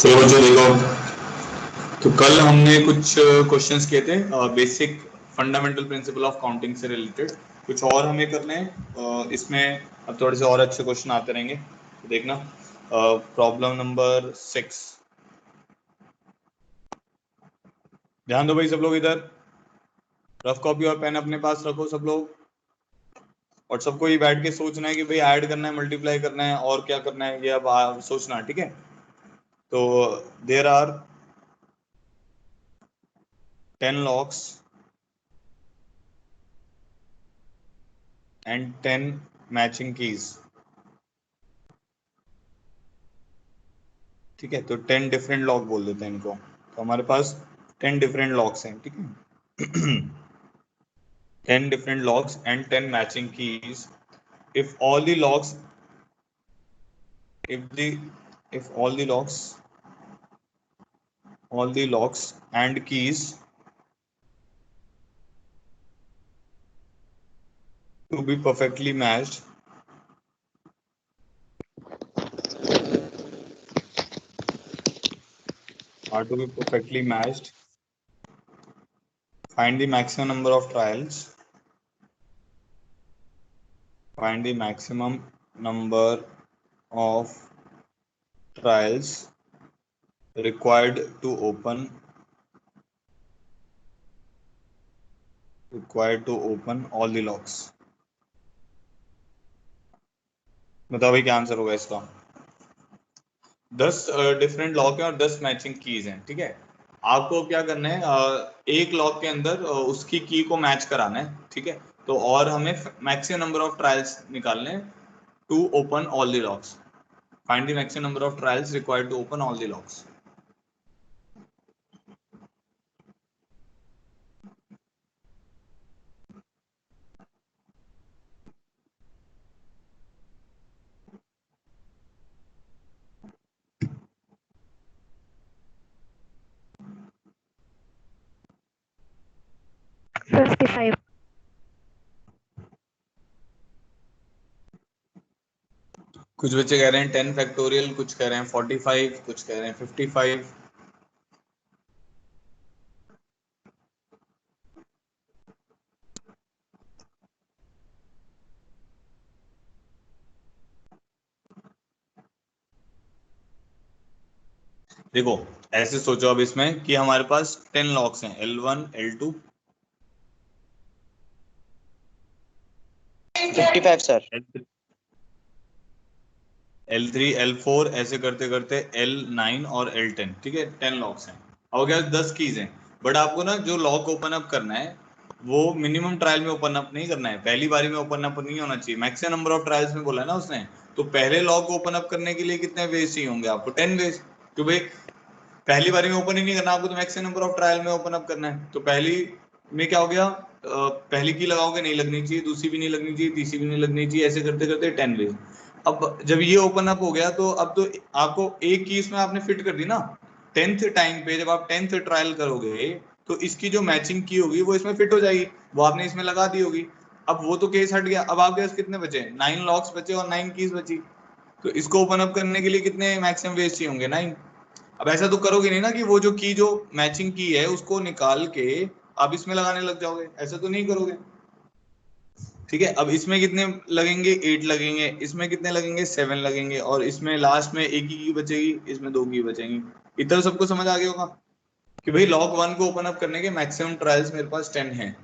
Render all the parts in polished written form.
चलो बच्चों देखो, तो कल हमने कुछ क्वेश्चंस किए थे basic fundamental principle of counting से रिलेटेड। कुछ और हमें करने हैं इसमें। अब थोड़े से और अच्छे क्वेश्चन आते रहेंगे, तो देखना। प्रॉब्लम नंबर 6, ध्यान दो भाई सब लोग। इधर रफ कॉपी और पेन अपने पास रखो सब लोग, और सबको ये बैठ के सोचना है कि भाई ऐड करना है, मल्टीप्लाई करना है और क्या करना है, ये अब सोचना है, ठीक है। तो there are 10 logs and 10 matching keys, ठीक है। तो 10 डिफरेंट लॉग बोल देते हैं इनको। तो हमारे पास 10 डिफरेंट लॉग्स हैं, ठीक है। 10 different logs and 10 matching keys. If all the logs, if all the logs and keys to be perfectly matched, find the maximum number of trials. Find the maximum number of trials required to open all the logs. बताओ भाई क्या answer होगा इसका। 10 different lock हैं और 10 matching keys हैं, ठीक है। आपको क्या करना है, एक लॉक के अंदर उसकी की को मैच कराना है, ठीक है। तो और हमें मैक्सिमम नंबर ऑफ ट्रायल्स निकालने हैं to open all the locks. Find the maximum number of trials required to open all the locks. कुछ बच्चे कह रहे हैं 10 फैक्टोरियल, कुछ कह रहे हैं 45, कुछ कह रहे हैं 55। देखो ऐसे सोचो अब इसमें कि हमारे पास 10 लॉक्स हैं, L1 L2 55 sir, L3 L4 ऐसे करते करते L9 और L10, ठीक है। 10 लॉक्स हैं। अब क्या 10 कीज हैं, बट आपको ना जो लॉक ओपन अप करना है वो मिनिमम ट्रायल में ओपन अप नहीं करना है, पहली बारी में ओपन अप नहीं होना चाहिए। मैक्सिमम नंबर ऑफ ट्रायल्स में बोला है ना उसने, तो पहले लॉक ओपन अप करने के लिए कितने वेज चाहिए होंगे आपको? 10 वेज। तो भाई पहली बारी में ओपन ही नहीं करना आपको, तो मैक्सिमम नंबर ऑफ ट्रायल में ओपन अप करना है। तो पहली में क्या हो गया, पहली की लगाओगे नहीं लगनी चाहिए, दूसरी भी नहीं लगनी चाहिए, तीसरी भी नहीं लगनी चाहिए, ऐसे करते करते 10 वेज। अब जब ये ओपन अप हो गया तो अब तो आपको एक की इसमें आपने फिट कर दी ना। 10th टाइम पे जब आप 10th ट्रायल करोगे तो इसकी जो मैचिंग की होगी वो इसमें फिट हो जाएगी, वो आपने इसमें लगा दी होगी। अब वो तो केस हट गया। अब आपके पास कितने बचे? 9 लॉक्स बचे और 9 कीज बची। तो इसको ओपन अप करने के लिए कितने मैक्सिमम वेज चाहिए होंगे? 9। अब ऐसा तो करोगे नहीं ना कि वो जो मैचिंग की है उसको निकाल के आप इसमें लगाने लग जाओगे, ऐसा तो नहीं करोगे, ठीक है। अब इसमें कितने लगेंगे? 8 लगेंगे, इसमें कितने लगेंगे? 7 लगेंगे, और इसमें लास्ट में एक ही की बचेगी, इसमें 2 की बचेंगी। इतना सबको समझ आ गया होगा कि भाई लॉक 1 को ओपन अप करने के मैक्सिमम ट्रायल्स मेरे पास 10 हैं,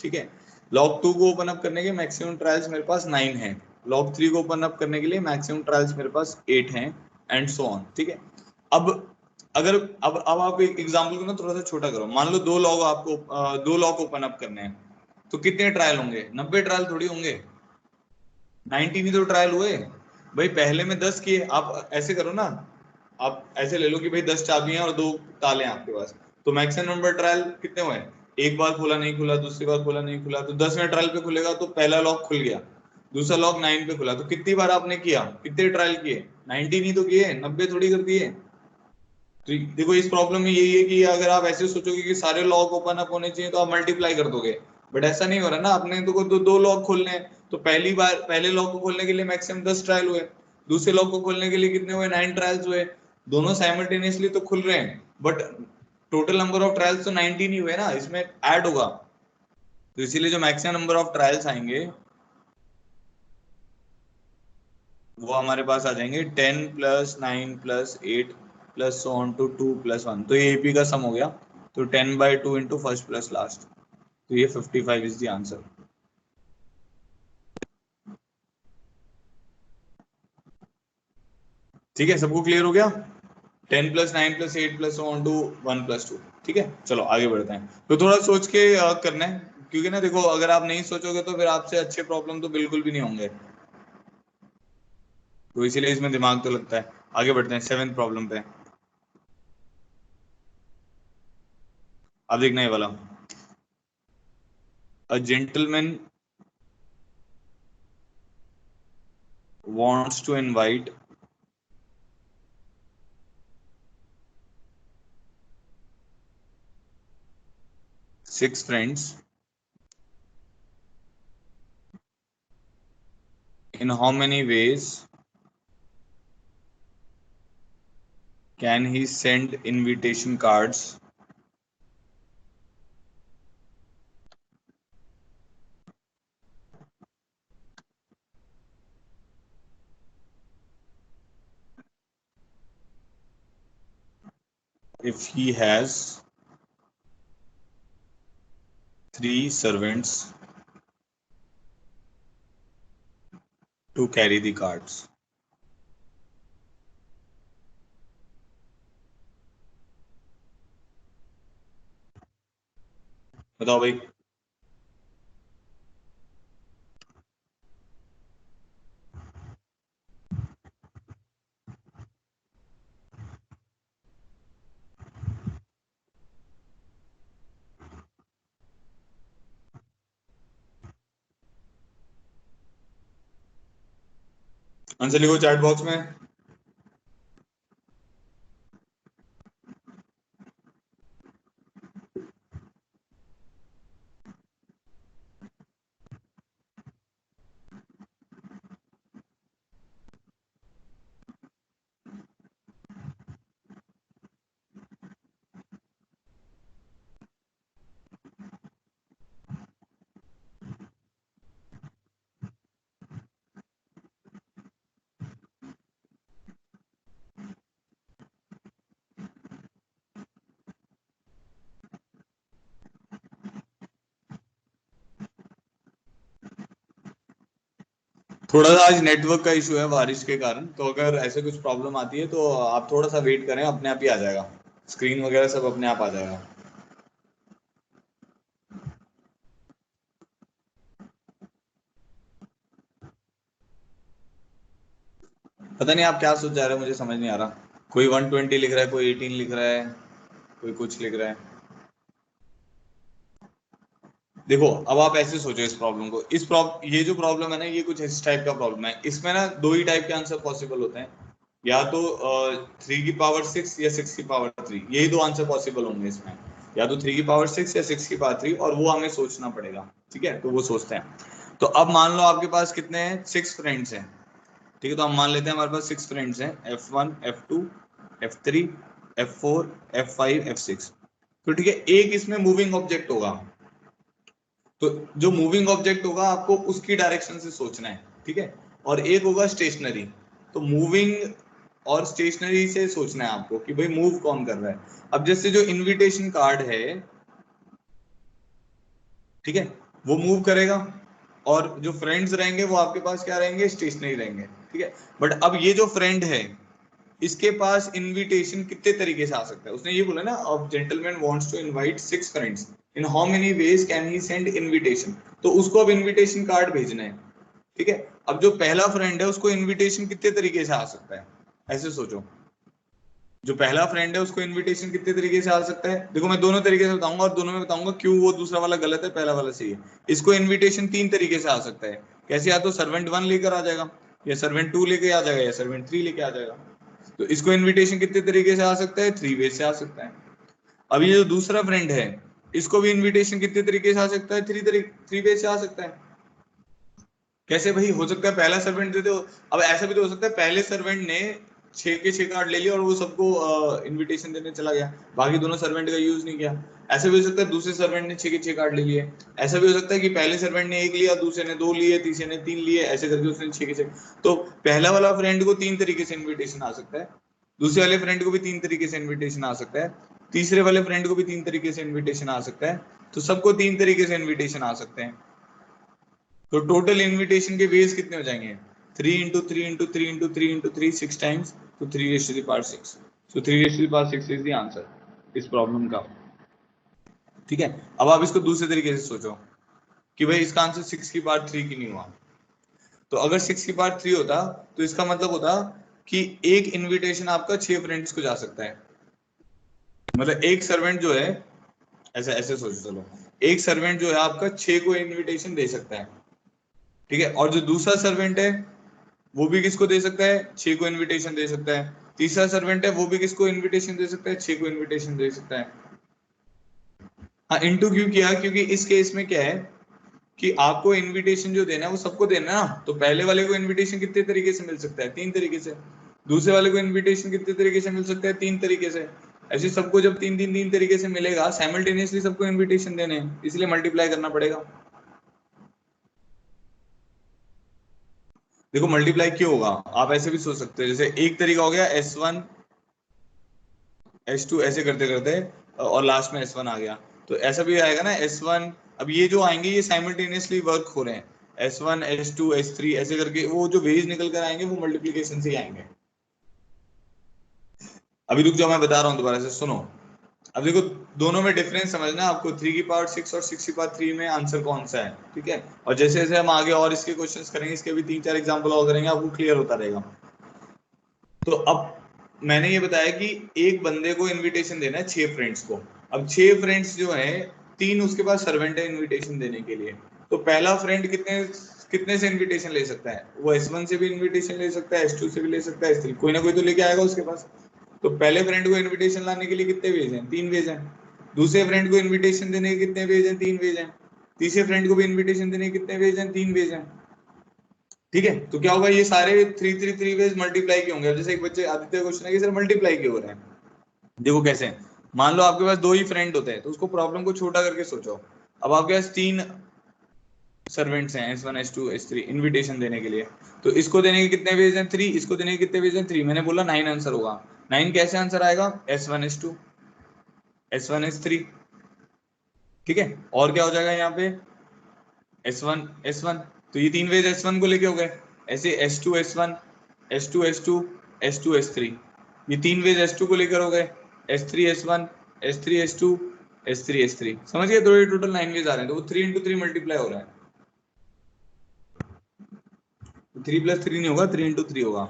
ठीक है। लॉक 2 को ओपन अप करने के मैक्सिमम ट्रायल्स मेरे पास 9 हैं। लॉक 3 को ओपन अप करने के लिए मैक्सिमम ट्रायल्स मेरे पास 8 हैं, एंड सो ऑन, ठीक है। अब अगर अब आप एक एग्जांपल को ना थोड़ा सा छोटा करो। मान लो 2 लॉक आपको 2 लॉक ओपन अप करने हैं, तो कितने ट्रायल होंगे? 90 ट्रायल थोड़ी होंगे, 90 भी तो ट्रायल हुए। भाई पहले में 10 किए, आप ऐसे करो ना, आप ऐसे ले लो कि भाई 10 चाबियां और 2 ताले हैं आपके पास, तो मैक्सिमम नंबर ट्रायल कितने हुए? एक बार खुला नहीं खुला, दूसरी बार खुला नहीं खुला, तो 10वें ट्रायल पे खुलेगा तो पहला लॉक खुल गया, दूसरा लॉक 9 पे खुला। तो कितनी बार आपने किया, कितने ट्रायल किए? 90 नहीं तो किए, 90 थोड़ी कर दिए। तो देखो इस प्रॉब्लम में यही है कि अगर आप ऐसे सोचोगे कि सारे लॉक ओपन अप होने चाहिए तो आप मल्टीप्लाई कर दोगे, बट ऐसा नहीं हो रहा ना। आपने तो दो लॉक खोलने हैं, तो पहली बार पहले लॉक को खोलने के लिए मैक्सिमम 10 ट्रायल हुए, दूसरे लॉक को खोलने के लिए कितने हुए? 9 ट्रायल्स हुए। दोनों साइमल्टेनियसली तो खुल रहे हैं, but total number of trials तो 19 ही हुए ना, इसमें ऐड होगा, तो इसीलिए जो मैक्सिमम नंबर ऑफ ट्रायल्स आएंगे वो हमारे पास आ जाएंगे 10 plus 9 plus 8 plus so on to 2 plus 1, तो ये एपी का सम हो गया, तो 10/2 इंटू फर्स्ट प्लस लास्ट, तो ये 55 इज द आंसर। ठीक है, सबको क्लियर हो गया? 10 plus 9 plus 8 plus 1 to 1 plus 2। ठीक है, चलो आगे बढ़ते हैं। तो थोड़ा सोच के करना है, क्योंकि ना देखो अगर आप नहीं सोचोगे तो फिर आपसे अच्छे प्रॉब्लम तो बिल्कुल भी नहीं होंगे, तो इसीलिए इसमें दिमाग तो लगता है। आगे बढ़ते हैं 7th प्रॉब्लम पे। अब देखना ये वाला, a gentleman wants to invite 6 friends. In how many ways can he send invitation cards if he has 3 servants to carry the cards? बताओ भाई। आंसर लिखो चैट बॉक्स में। थोड़ा सा आज नेटवर्क का इशू है बारिश के कारण, तो अगर ऐसे कुछ प्रॉब्लम आती है तो आप थोड़ा सा वेट करें, अपने आप ही आ जाएगा, स्क्रीन वगैरह सब अपने आप आ जाएगा। पता नहीं आप क्या सोच जा रहे हो, मुझे समझ नहीं आ रहा। कोई 120 लिख रहा है, कोई 18 लिख रहा है, कोई कुछ लिख रहा है। देखो अब आप ऐसे सोचो इस प्रॉब्लम को, ये जो प्रॉब्लम है ना, ये कुछ इस टाइप का प्रॉब्लम है, इसमें ना दो ही टाइप के आंसर पॉसिबल होते हैं, या तो 3 की पावर 6 या 6 की पावर 3, यही दो आंसर पॉसिबल होंगे इसमें, या तो 3 की पावर 6 या 6 की पावर 3, और वो हमें सोचना पड़ेगा। ठीक है, तो वो सोचते हैं। तो अब मान लो आपके पास कितने हैं, 6 फ्रेंड्स हैं। ठीक है, तो हम मान लेते हैं हमारे पास 6 फ्रेंड्स हैं, F1 F2 F3 F4 F5 F6। तो ठीक है, एक इसमें मूविंग ऑब्जेक्ट होगा, तो जो मूविंग ऑब्जेक्ट होगा आपको उसकी डायरेक्शन से सोचना है। ठीक है, और एक होगा स्टेशनरी, तो मूविंग और स्टेशनरी से सोचना है आपको कि भाई मूव कौन कर रहा है। अब जैसे जो इनविटेशन कार्ड है, ठीक है, वो मूव करेगा, और जो फ्रेंड्स रहेंगे वो आपके पास क्या रहेंगे, स्टेशनरी रहेंगे। ठीक है, बट अब ये जो फ्रेंड है, इसके पास इनविटेशन कितने तरीके से आ सकता है, उसने ये बोला ना, a gentleman wants to invite 6 friends, in how many ways can he send invitation, तो उसको अब इनविटेशन कार्ड भेजना है। ठीक है, अब जो पहला फ्रेंड है उसको इनविटेशन कितने तरीके से आ सकता है, ऐसे सोचो। जो पहला फ्रेंड है उसको इनविटेशन कितने तरीके से आ सकता है, देखो मैं दोनों तरीके से बताऊंगा, और दोनों में बताऊंगा क्यों वो दूसरा वाला गलत है, पहला वाला सही है। इसको इनविटेशन 3 तरीके से आ सकता है, कैसे, या तो सर्वेंट 1 लेकर आ जाएगा, या सर्वेंट 2 लेके आ जाएगा, या सर्वेंट 3 लेके आ जाएगा। तो इसको इनविटेशन कितने तरीके से आ सकता है, 3 वे से आ सकता है। अब ये जो दूसरा फ्रेंड है, इसको भी इनविटेशन कितने तरीके से आ सकता है, 3 वे से आ सकता है। कैसे भाई हो सकता है, पहला सर्वेंट दे दो। अब ऐसा भी तो हो सकता है पहले सर्वेंट ने 6 के 6 कार्ड ले लिए और वो सबको इनविटेशन देने चला गया, बाकी दोनों सर्वेंट का यूज नहीं किया। ऐसा भी हो सकता है दूसरे सर्वेंट ने 6 के 6 कार्ड ले लिए। ऐसा भी हो सकता है कि पहले सर्वेंट ने 1 लिया, दूसरे ने 2 लिए, तीसरे ने 3 लिए, ऐसे करके उसने 6 के 6। तो पहला वाला फ्रेंड को 3 तरीके से इन्विटेशन आ सकता है, दूसरे वाले फ्रेंड को भी 3 तरीके से इन्विटेशन आ सकता है, तीसरे वाले फ्रेंड को भी 3 तरीके से इन्विटेशन आ सकता है। तो सबको 3 तरीके से इन्विटेशन आ सकते हैं। तो टोटल इनविटेशन के वेज कितने हो जाएंगे? 3 into 3 into 3 into 3 into 3 6 times, तो 3 raise to the power 6। So 3 raise to the power 6 is the answer इस प्रॉब्लम का। ठीक है, अब आप इसको दूसरे तरीके से सोचो कि भाई इसका आंसर 6 की पावर 3 की नहीं हुआ। तो अगर 6 की पावर 3 होता तो इसका मतलब होता कि एक इनविटेशन आपका 6 फ्रेंड्स को जा सकता है। मतलब एक सर्वेंट जो है, ऐसे ऐसे सोचो, चलो एक सर्वेंट जो है आपका 6 को इनविटेशन दे सकता है। ठीक है, और जो दूसरा सर्वेंट है वो भी किसको दे सकता है? 6 को इनविटेशन दे सकता है। तीसरा सर्वेंट है वो भी किसको इनविटेशन दे सकता है? 6 को इनविटेशन दे सकता है। हाँ, इनटू क्यों किया? क्योंकि इस केस में क्या है कि आपको इनविटेशन जो देना है वो सबको देना है ना। तो पहले वाले को इनविटेशन कितने तरीके से मिल सकता है? 3 तरीके से। दूसरे वाले को इनविटेशन कितने तरीके से मिल सकता है? 3 तरीके से। ऐसे सबको जब 3 तरीके से मिलेगा, साइमल्टेनियसली सबको इनविटेशन देने हैं, इसलिए मल्टीप्लाई करना पड़ेगा। देखो मल्टीप्लाई क्यों होगा, आप ऐसे भी सोच सकते हो, जैसे एक तरीका हो गया S1 S2 ऐसे करते करते और लास्ट में S1 आ गया, तो ऐसा भी आएगा ना S1। अब ये जो आएंगे ये साइमल्टेनियसली वर्क हो रहे हैं, S1 S2 S3 ऐसे करके वो जो वेज निकल कर आएंगे वो मल्टीप्लीकेशन से ही आएंगे। अभी रुक जाओ, मैं बता रहा हूँ दोबारा से, सुनो। अब देखो दोनों में डिफरेंस समझना आपको, 3 की पावर 6 और 6 की पावर 3 में आंसर कौन सा है। ठीक है, और जैसे जैसे हम आगे और इसके क्वेश्चंस करेंगे, इसके भी 3-4 एग्जांपल और करेंगे, आपको क्लियर होता रहेगा। तो अब मैंने ये बताया कि एक बंदे को इनविटेशन देना है 6 फ्रेंड्स को। अब 6 फ्रेंड्स जो है, 3 उसके पास सर्वेंट है इनविटेशन देने के लिए। तो पहला फ्रेंड कितने कितने से इनविटेशन ले सकता है? वो S1 से भी इनविटेशन ले सकता है, S2 से भी ले सकता है, S3 कोई ना कोई तो लेके आएगा उसके पास। तो पहले फ्रेंड को इनविटेशन लाने के लिए कितने वेज हैं? 3 वेज हैं। दूसरे फ्रेंड को इनविटेशन देने के कितने वेज हैं? 3 वेज हैं। तीसरे फ्रेंड को भी इनविटेशन देने के कितने वेज हैं? 3 वेज हैं। ठीक है, तो क्या होगा, ये सारे 3 वेज मल्टीप्लाई क्यों होंगे? जैसे एक बच्चे आदित्य क्वेश्चन है कि सर मल्टीप्लाई क्यों हो रहा है। देखो कैसे, मान लो आपके पास 2 ही फ्रेंड होते हैं, तो उसको प्रॉब्लम को छोटा करके सोचो। अब आपके पास 3 सर्वेंट्स हैं, S1 S2 S3 इनविटेशन देने के लिए। तो इसको देने के कितने वेज हैं? 3। इसको देने के कितने वेज हैं? 3। मैंने बोला 9 आंसर होगा। 9 कैसे आंसर आएगा? S1 S2 S1 S3। ठीक है, और क्या हो जाएगा यहाँ पे? S1 S1, तो ये 3 वेज S1 को लेके हो गए। ऐसे S2 S1 S2 S2 S2 S3, ये 3 वेज S2 को लेकर हो गए। S3 S1 S3 S2 S3 S3, समझ गए? तो ये टोटल 9 वेज आ रहे हैं, तो वो 3 इंटू 3 मल्टीप्लाई हो रहा है। 3 प्लस 3 नहीं होगा, 3 इंटू 3 होगा।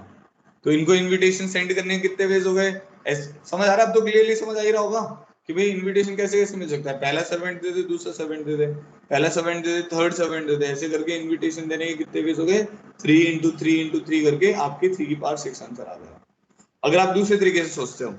तो इनको इनविटेशन सेंड करने के कितने वेज हो गए? समझ आ रहा है? अब तो क्लियरली समझ आ ही रहा होगा कि भाई इनविटेशन कैसे कैसे मिल सकता है। पहला सर्वेंट दे दे, दूसरा सर्वेंट दे दे, पहला सर्वेंट दे दे, थर्ड सर्वेंट दे दे, ऐसे करके इनविटेशन देने के कितने वेज हो गए? 3 इंटू 3 इंटू 3 करके आपके 3 की पावर 6 आंसर आ गया। अगर आप दूसरे तरीके से सोचते हो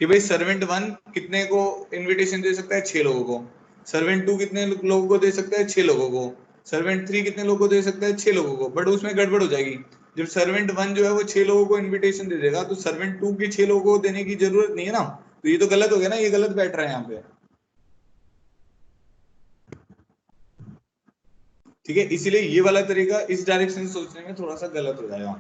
कि भाई सर्वेंट 1 कितने को इनविटेशन दे सकता है? 6 लोगों को। सर्वेंट 2 कितने लोगों को दे सकता है? 6 लोगों को। सर्वेंट 3 कितने लोगों को दे सकता है? 6 लोगों को। बट उसमें गड़बड़ हो जाएगी, जब सर्वेंट 1 जो है वो 6 लोगों को इनविटेशन दे देगा, तो सर्वेंट 2 के 6 लोगों को देने की जरूरत नहीं है ना। तो ये तो गलत हो गया ना, ये गलत बैठ रहा है यहाँ पे। ठीक है, इसीलिए ये वाला तरीका इस डायरेक्शन से सोचने में थोड़ा सा गलत हो जाएगा।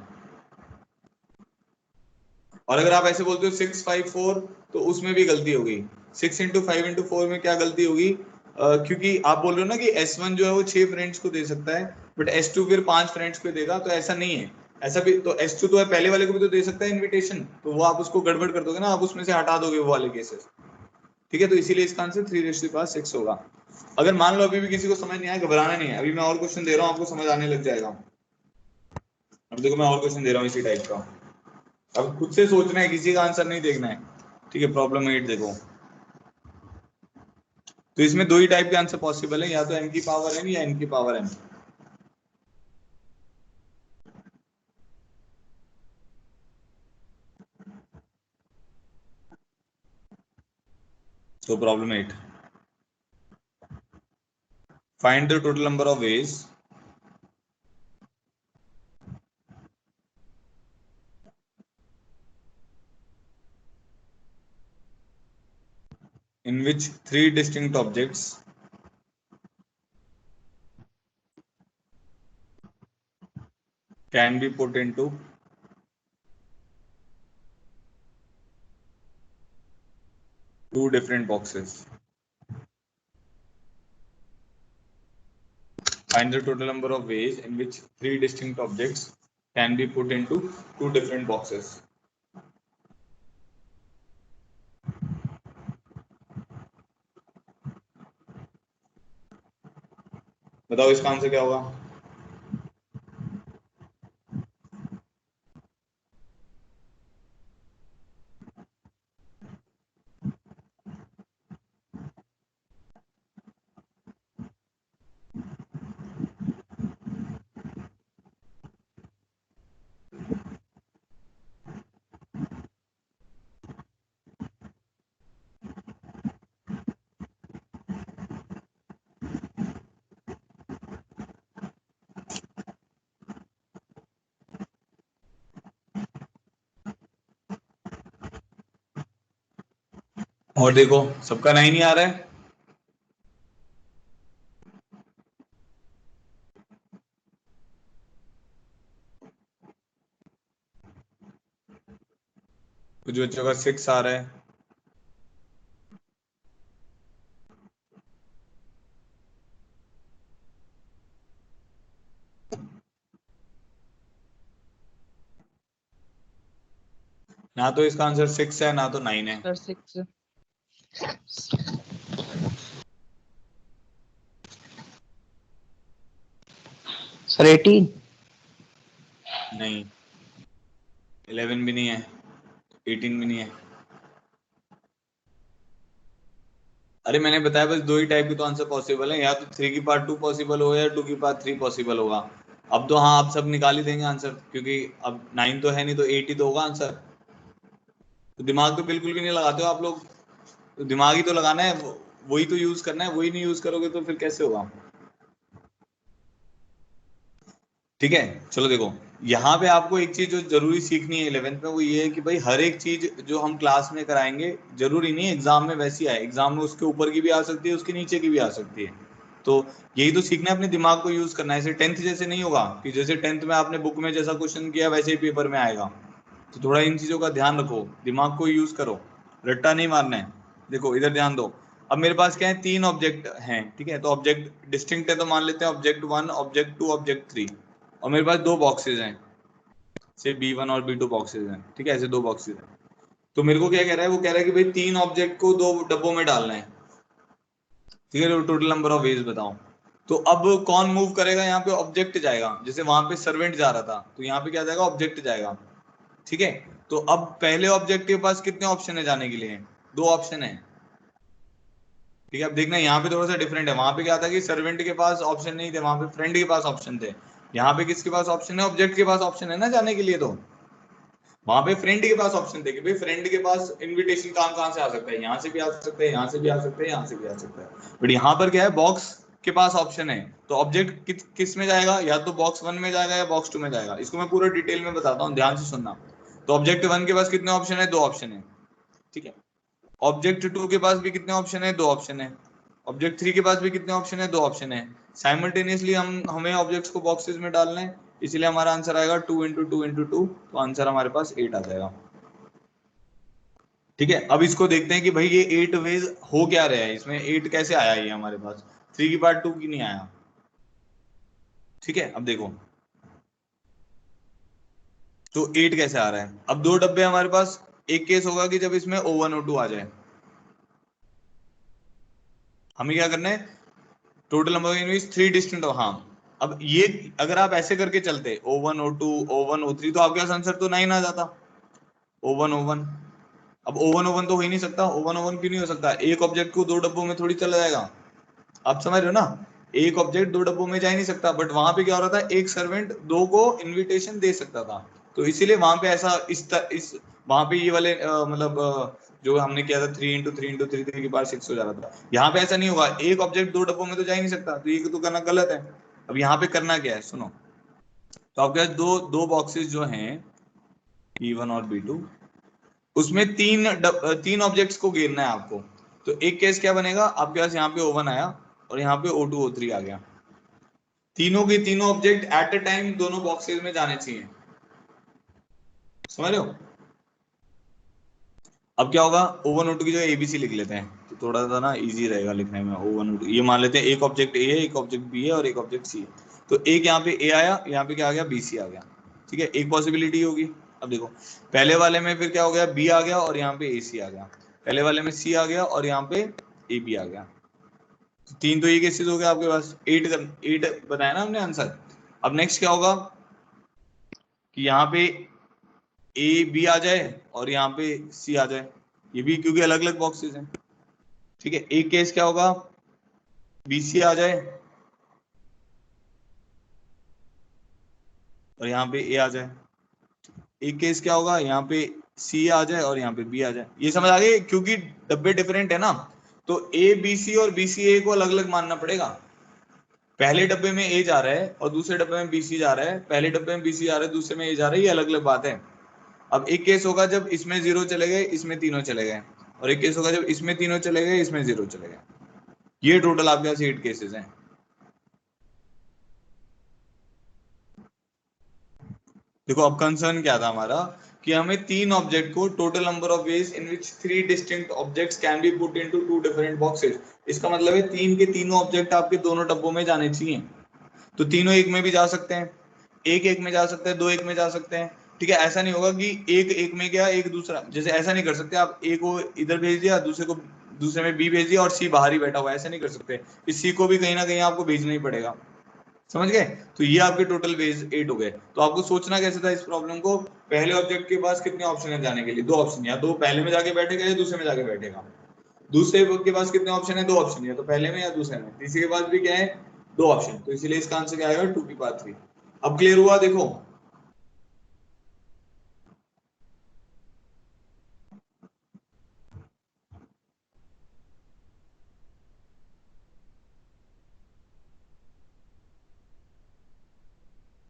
और अगर आप ऐसे बोलते हो 6 5 4, तो उसमें भी गलती होगी। 6 इंटू 5 इंटू 4 में क्या गलती होगी? क्योंकि आप बोल रहे हो ना कि S1 जो है वो 6 फ्रेंड्स को दे सकता है, बट S2 फिर 5 फ्रेंड्स को देगा, तो ऐसा नहीं है। ऐसा भी तो S2 तो है, पहले वाले को भी तो दे सकता है इनविटेशन, तो वो आप उसको गड़बड़ कर दोगे ना, आप उसमें से हटा दोगे वो वाले केसेस। ठीक है, तो इसीलिए इसका आंसर 3⁻6 होगा। अगर मान लो अभी भी किसी को समझ नहीं आया, घबराना नहीं है, अभी मैं और क्वेश्चन दे रहा हूँ, आपको समझ आने लग जाएगा। अब देखो मैं और क्वेश्चन दे रहा हूँ इसी टाइप का। अब खुद से सोचना है, किसी का आंसर नहीं देखना है। ठीक है, प्रॉब्लम 8 देखो। तो इसमें 2 ही टाइप के आंसर पॉसिबल है, या तो m की पावर n या n की पावर m। तो problem 8, find the total number of veg in which three distinct objects can be put into two different boxes. Find the total number of ways in which three distinct objects can be put into two different boxes. बताओ इसका answer क्या होगा? और देखो सबका 9 ही आ रहा है। कुछ बच्चों का 6 आ रहा है। ना तो इसका आंसर 6 है ना तो 9 है। सर 6 सर 18 नहीं, 11 भी नहीं है, 18 भी नहीं है। अरे मैंने बताया बस दो ही टाइप के तो आंसर पॉसिबल है, या तो 3 की पार्ट 2 पॉसिबल होगा या 2 की पार्ट 3 पॉसिबल होगा। अब तो हाँ, आप सब निकाल ही देंगे आंसर, क्योंकि अब 9 तो है नहीं, तो 8 ही तो होगा आंसर। तो दिमाग तो बिल्कुल भी नहीं लगाते हो आप लोग। तो दिमाग ही तो लगाना है, वही तो यूज करना है। वही नहीं यूज करोगे तो फिर कैसे होगा? ठीक है, चलो देखो, यहाँ पे आपको एक चीज जो जरूरी सीखनी है 11th में, वो ये है कि भाई हर एक चीज जो हम क्लास में कराएंगे जरूरी नहीं है एग्जाम में वैसी आए। एग्जाम में उसके ऊपर की भी आ सकती है, उसके नीचे की भी आ सकती है। तो यही तो सीखना है, अपने दिमाग को यूज करना है। ऐसे 10th जैसे नहीं होगा कि जैसे 10th में आपने बुक में जैसा क्वेश्चन किया वैसे ही पेपर में आएगा। तो थोड़ा इन चीजों का ध्यान रखो, दिमाग को यूज करो, रट्टा नहीं मारना है। देखो इधर ध्यान दो। अब मेरे पास क्या है, 3 ऑब्जेक्ट हैं, ठीक है। तो ऑब्जेक्ट डिस्टिंक्ट है तो मान लेते हैं ऑब्जेक्ट 1, ऑब्जेक्ट 2, ऑब्जेक्ट 3। और मेरे पास दो बॉक्सेज हैं, से B1 और B2 बॉक्सेज हैं, ठीक है, ऐसे दो बॉक्सेज हैं। तो मेरे को क्या कह रहा है, वो कह रहा है कि भाई 3 ऑब्जेक्ट को 2 डब्बों में डालना है, ठीक है। तो टोटल नंबर ऑफ वेज बताओ। तो अब कौन मूव करेगा? यहाँ पे ऑब्जेक्ट जाएगा, जैसे वहां पे सर्वेंट जा रहा था तो यहाँ पे क्या जाएगा, ऑब्जेक्ट जाएगा, ठीक है। तो अब पहले ऑब्जेक्ट के पास कितने ऑप्शन है जाने के लिए? 2 ऑप्शन है, ठीक है। अब देखना यहाँ पे थोड़ा सा डिफरेंट है। वहां पे क्या था कि सर्वेंट के पास ऑप्शन नहीं थे, वहां पे फ्रेंड के पास ऑप्शन थे। यहाँ पे किसके पास ऑप्शन है? ऑब्जेक्ट के पास ऑप्शन है ना जाने के लिए। तो वहां पे फ्रेंड के पास ऑप्शन थे कि भाई फ्रेंड के पास इनविटेशन कहाँ से आ सकता है, यहाँ से भी आ सकता है, यहाँ से भी आ सकता है, यहाँ से भी आ सकता है। बट यहाँ पर क्या है, बॉक्स के पास ऑप्शन है। तो ऑब्जेक्ट किस में जाएगा? या तो बॉक्स 1 में जाएगा या बॉक्स 2 में जाएगा। इसको मैं पूरा डिटेल में बताता हूँ, ध्यान से सुनना। तो ऑब्जेक्ट 1 के पास कितने ऑप्शन है? 2 ऑप्शन है, ठीक है। ऑब्जेक्ट 2 के पास भी कितने ऑप्शन है? 2 ऑप्शन है। ऑब्जेक्ट 3 के पास भी कितने ऑप्शन है? 2 ऑप्शन है। साइमल्टेनियसली हमें ऑब्जेक्ट्स को बॉक्सेस में डालना है, इसलिए हमारा आंसर आएगा 2 इंटू 2 इंटू 2। तो आंसर हमारे पास 8 आ जाएगा, ठीक है। अब इसको देखते हैं कि भाई ये 8 वेज हो क्या रहा है, इसमें 8 कैसे आया ये हमारे पास, 3 की पार्ट 2 की नहीं आया, ठीक है। अब देखो तो 8 कैसे आ रहा है। अब दो डब्बे हमारे पास, एक केस होगा कि जब इसमें O1 O2 आ जाए। हमें क्या करना है, टोटल नंबर ऑफ 3 डिस्टिंक्ट, हाँ। अब ये अगर आप ऐसे करके चलते O1 O2 O1 O3, तो आपके पास आंसर तो 9 आ जाता। O1 O1, अब O1 O1 तो हो ही नहीं सकता। O1 O1 क्यों नहीं हो सकता? एक ऑब्जेक्ट को दो डब्बों में थोड़ी चला जाएगा, आप समझ रहे हो ना। एक ऑब्जेक्ट दो डब्बों में जा ही नहीं सकता। बट वहां पे क्या हो रहा था, एक सर्वेंट दो को इनविटेशन दे सकता था। तो इसीलिए वहां पे ऐसा इस वहां पे ये वाले मतलब जो हमने किया था 3 इंटू 3 इंटू 3 3 की बार 6 हो जा रहा था। यहाँ पे ऐसा नहीं होगा, एक ऑब्जेक्ट दो डब्बों में तो जा ही नहीं सकता, तो ये तो करना गलत है। अब यहाँ पे करना क्या है, सुनो। तो आपके पास दो दो बॉक्सेस जो हैं, B1 और B2, उसमें तीन ऑब्जेक्ट्स को घेरना है आपको। तो एक केस क्या बनेगा, आपके पास यहाँ पे O1 आया और यहाँ पे O2 O3 आ गया, तीनों के तीनों ऑब्जेक्ट एट अ टाइम दोनों बॉक्सेस में जाने चाहिए, समझ रहे हो। अब क्या होगा, O1 O2 की जगह ABC लिख लेते हैं, तो थोड़ा सा ना इजी रहेगा लिखने में। O1 O2 ये मान लेते हैं एक ऑब्जेक्ट A है, एक ऑब्जेक्ट B है और एक ऑब्जेक्ट C है। तो एक यहाँ पे A आया, यहाँ पे क्या आ गया, BC आ गया, ठीक है, एक पॉसिबिलिटी होगी। अब देखो पहले वाले में फिर क्या हो गया, B आ गया और यहाँ पे AC आ गया, पहले वाले में C आ गया और यहाँ पे AB आ गया, तो तीन तो ये केसेस हो गया आपके पास, 8 बनाया ना हमने आंसर। अब नेक्स्ट क्या होगा कि यहाँ पे AB आ जाए और यहाँ पे C आ जाए, ये भी क्योंकि अलग अलग बॉक्सेस हैं, ठीक है। एक केस क्या होगा, BC आ जाए और यहाँ पे A आ जाए, एक केस क्या होगा, यहाँ पे C आ जाए और यहाँ पे B आ जाए। ये समझ आ गई, क्योंकि डब्बे डिफरेंट है ना, तो ABC और BCA को अलग अलग मानना पड़ेगा। पहले डब्बे में A जा रहा है और दूसरे डब्बे में BC जा रहा है, पहले डब्बे में BC जा रहा है, दूसरे में A जा रहा है, ये अलग अलग बात है। अब एक केस होगा जब इसमें 0 चले गए, इसमें तीनों चले गए, और एक केस होगा जब इसमें तीनों चले गए, इसमें 0 चले गए। ये टोटल आपके पास 8 केसेस हैं। देखो अब कंसर्न क्या था हमारा, कि हमें तीन ऑब्जेक्ट को total number of ways in which 3 distinct objects can be put into 2 different boxes. इसका मतलब है तीन के तीनों ऑब्जेक्ट आपके दोनों डब्बों में जाने चाहिए, तो तीनों एक में भी जा सकते हैं, एक एक में जा सकते हैं, दो एक में जा सकते हैं, ठीक है। ऐसा नहीं होगा कि एक एक में गया एक दूसरा, जैसे ऐसा नहीं कर सकते आप, ए को इधर भेज दिया, दूसरे को दूसरे में बी भेज दिया और सी बाहर ही बैठा हुआ है, ऐसा नहीं कर सकते। इस सी को भी कहीं ना कहीं आपको भेजना ही पड़ेगा, समझ गए। तो ये आपके टोटल वेज 8 हो गए। तो आपको सोचना कैसे था इस प्रॉब्लम को, पहले ऑब्जेक्ट के पास कितने ऑप्शन है जाने के लिए, दो ऑप्शन, या तो पहले में जाके बैठेगा या दूसरे में जाके बैठेगा। दूसरे के पास कितने ऑप्शन है, दो ऑप्शन, या तो पहले में या दूसरे में। तीसरे के पास भी क्या है, दो ऑप्शन, तो इसीलिए इसका आंसर क्या आएगा, 2 की पावर 3। अब क्लियर हुआ, देखो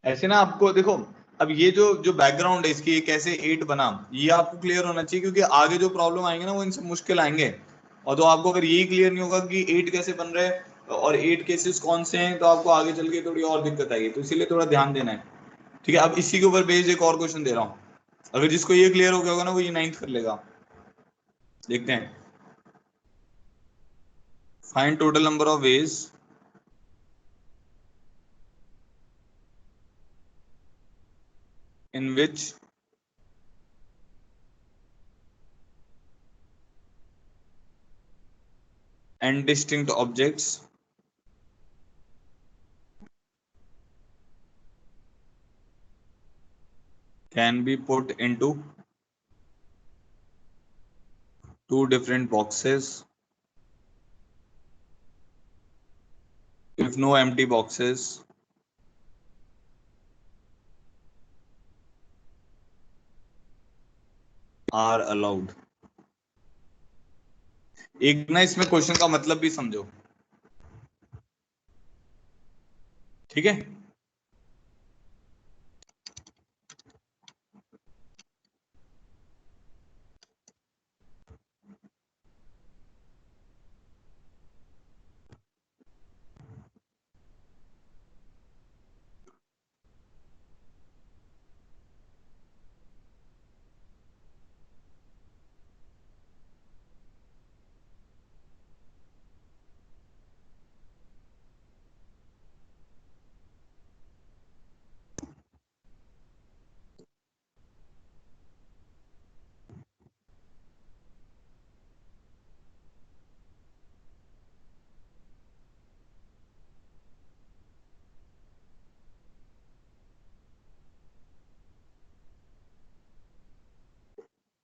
ऐसे ना आपको, देखो अब ये जो जो बैकग्राउंड है इसकी, कैसे 8 बना, ये आपको क्लियर होना चाहिए, क्योंकि आगे जो प्रॉब्लम आएंगे ना वो इनसे मुश्किल आएंगे। और तो आपको अगर यही क्लियर नहीं होगा कि 8 कैसे बन रहे हैं और 8 केसेस कौन से हैं, तो आपको आगे चल के थोड़ी और दिक्कत आएगी, तो इसीलिए थोड़ा ध्यान देना है, ठीक है। अब इसी के ऊपर बेस्ड एक और क्वेश्चन दे रहा हूँ, अगर जिसको ये क्लियर हो गया होगा ना, वो ये 9th कर लेगा। देखते हैं, find total number of veg in which n distinct objects can be put into 2 different boxes if no empty boxes are allowed। एक ना इसमें क्वेश्चन का मतलब भी समझो, ठीक है।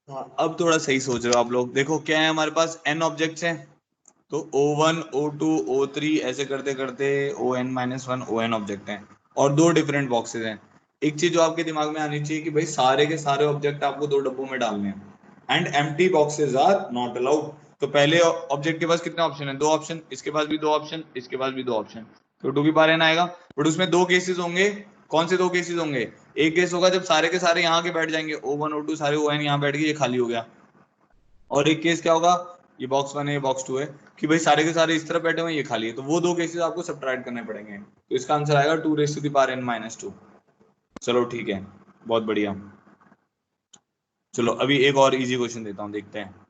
हाँ, अब थोड़ा सही सोच रहे हो आप लोग। देखो क्या है, हमारे पास n ऑब्जेक्ट्स हैं, तो O1 O2 O3 ऐसे करते करते On-1 On ऑब्जेक्ट हैं और दो डिफरेंट बॉक्सेस हैं। एक चीज जो आपके दिमाग में आनी चाहिए कि भाई सारे के सारे ऑब्जेक्ट आपको दो डब्बों में डालने हैं, and empty boxes are not allowed. तो पहले ऑब्जेक्ट के पास कितने ऑप्शन है, दो ऑप्शन, इसके पास भी दो ऑप्शन, इसके पास भी दो ऑप्शन, तो 2 की पावर n आएगा। बट उसमें दो केसेस होंगे, कौन से दो केसेस होंगे, एक केस होगा जब सारे के सारे यहाँ के बैठ जाएंगे, O1 O2 सारे On यहाँ बैठ गए, ये खाली हो गया। और एक केस क्या होगा, ये बॉक्स 1 है, ये बॉक्स 2 है, कि भाई सारे के सारे इस तरफ बैठे हुए हैं, ये खाली है, तो वो दो केसेस आपको सब्ट्रैक्ट करने पड़ेंगे। तो इसका आंसर आएगा 2n-2। चलो ठीक है, बहुत बढ़िया। चलो अभी एक और इजी क्वेश्चन देता हूँ, देखते हैं।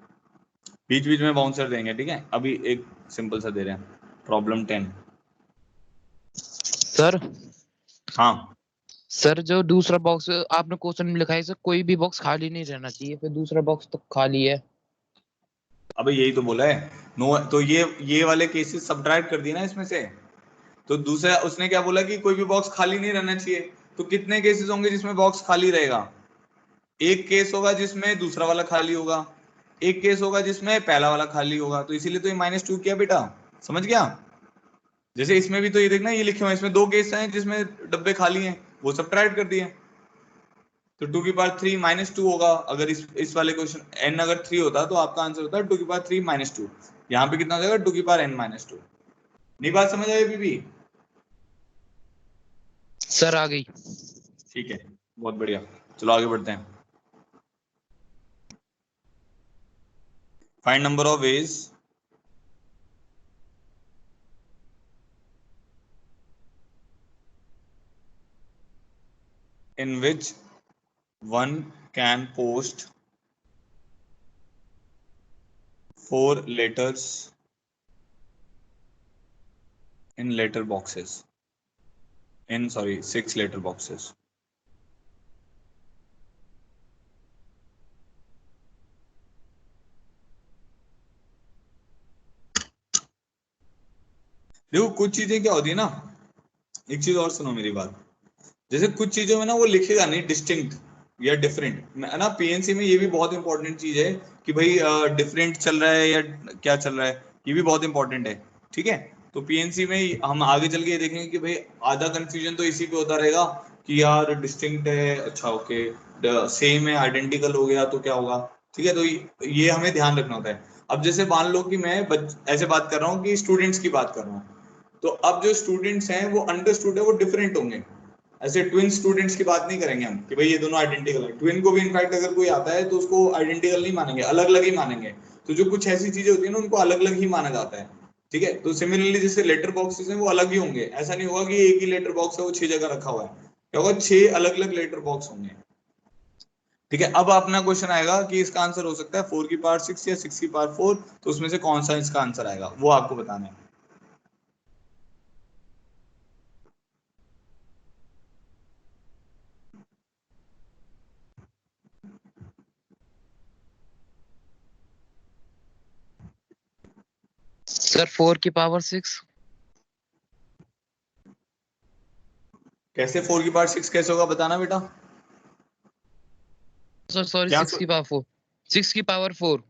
बीच बीच में बाउंसर देंगे, ठीक है। अभी एक सिंपल सा दे रहे हैं, प्रॉब्लम 10। सर हाँ सर जो दूसरा बॉक्स आपने क्वेश्चन में लिखा है सर, कोई भी बॉक्स खाली नहीं रहना चाहिए, फिर दूसरा बॉक्स तो खाली है। अबे यही तो बोला है। नो, तो ये वाले केसेस सब्ट्रैक्ट कर दिए ना इसमें से। तो दूसरा उसने क्या बोला कि कोई भी बॉक्स खाली नहीं रहना चाहिए। तो कितने केसेस होंगे जिसमें बॉक्स खाली रहेगा? एक केस होगा जिसमें दूसरा वाला खाली होगा, एक केस होगा जिसमें पहला वाला खाली होगा। तो इसीलिए तो ये -2 किया बेटा, समझ गया? जैसे इसमें भी तो ये देखना, ये लिखे हुए इसमें दो केस हैं जिसमें डब्बे खाली हैं, वो सब्ट्रैक्ट कर दिए। तो 2 की पावर 3 -2 होगा। अगर इस वाले क्वेश्चन n अगर 3 होता तो आपका आंसर होता 2 की पावर 3 -2। यहाँ पे कितना हो जाएगा? 2 की पावर n-2। नहीं बात समझ आई अभी भी? सर आ गई। ठीक है, बहुत बढ़िया। चलो आगे बढ़ते हैं। Find number of veg in which one can post 4 letters in letter boxes, in sorry 6 letter boxes। देखो कुछ चीजें क्या होती है ना, एक चीज और सुनो मेरी बात। जैसे कुछ चीजों में ना वो लिखेगा नहीं डिस्टिंक्ट या डिफरेंट, है ना। पीएनसी में ये भी बहुत इंपॉर्टेंट चीज है कि भाई डिफरेंट चल रहा है या क्या चल रहा है, ये भी बहुत इंपॉर्टेंट है, ठीक है। तो पीएनसी में हम आगे चल के ये देखेंगे कि भाई आधा कंफ्यूजन तो इसी पे होता रहेगा कि यार डिस्टिंक्ट है, अच्छा ओके, सेम है, आइडेंटिकल हो गया तो क्या होगा, ठीक है। तो ये हमें ध्यान रखना होता है। अब जैसे मान लो कि मैं ऐसे बात कर रहा हूँ कि स्टूडेंट्स की बात कर रहा हूँ, तो अब जो स्टूडेंट्स हैं वो अंडरस्टूड है, वो डिफरेंट होंगे। ऐसे ट्विन स्टूडेंट्स की बात नहीं करेंगे हम कि भाई ये दोनों आइडेंटिकल है। ट्विन को भी इनफैक्ट अगर कोई आता है तो उसको आइडेंटिकल नहीं मानेंगे, अलग अलग ही मानेंगे। तो जो कुछ ऐसी चीजें होती है ना उनको अलग अलग ही माना जाता है, ठीक है। तो सिमिलरली जैसे लेटर बॉक्सेस हैं वो अलग ही होंगे, ऐसा नहीं होगा कि एक ही लेटर बॉक्स है वो 6 जगह रखा हुआ है, क्या होगा 6 अलग अलग लेटर बॉक्स होंगे, ठीक है। अब अपना क्वेश्चन आएगा कि इसका आंसर हो सकता है 4 की पावर 6 या 6 की पावर 4, तो उसमें से कौन सा इसका आंसर आएगा वो आपको बताना है। सर 4 की पावर 6। कैसे 4 की पावर 6 कैसे होगा बताना बेटा। सर सॉरी, क्या 6 की पावर 4। 6 की पावर 4।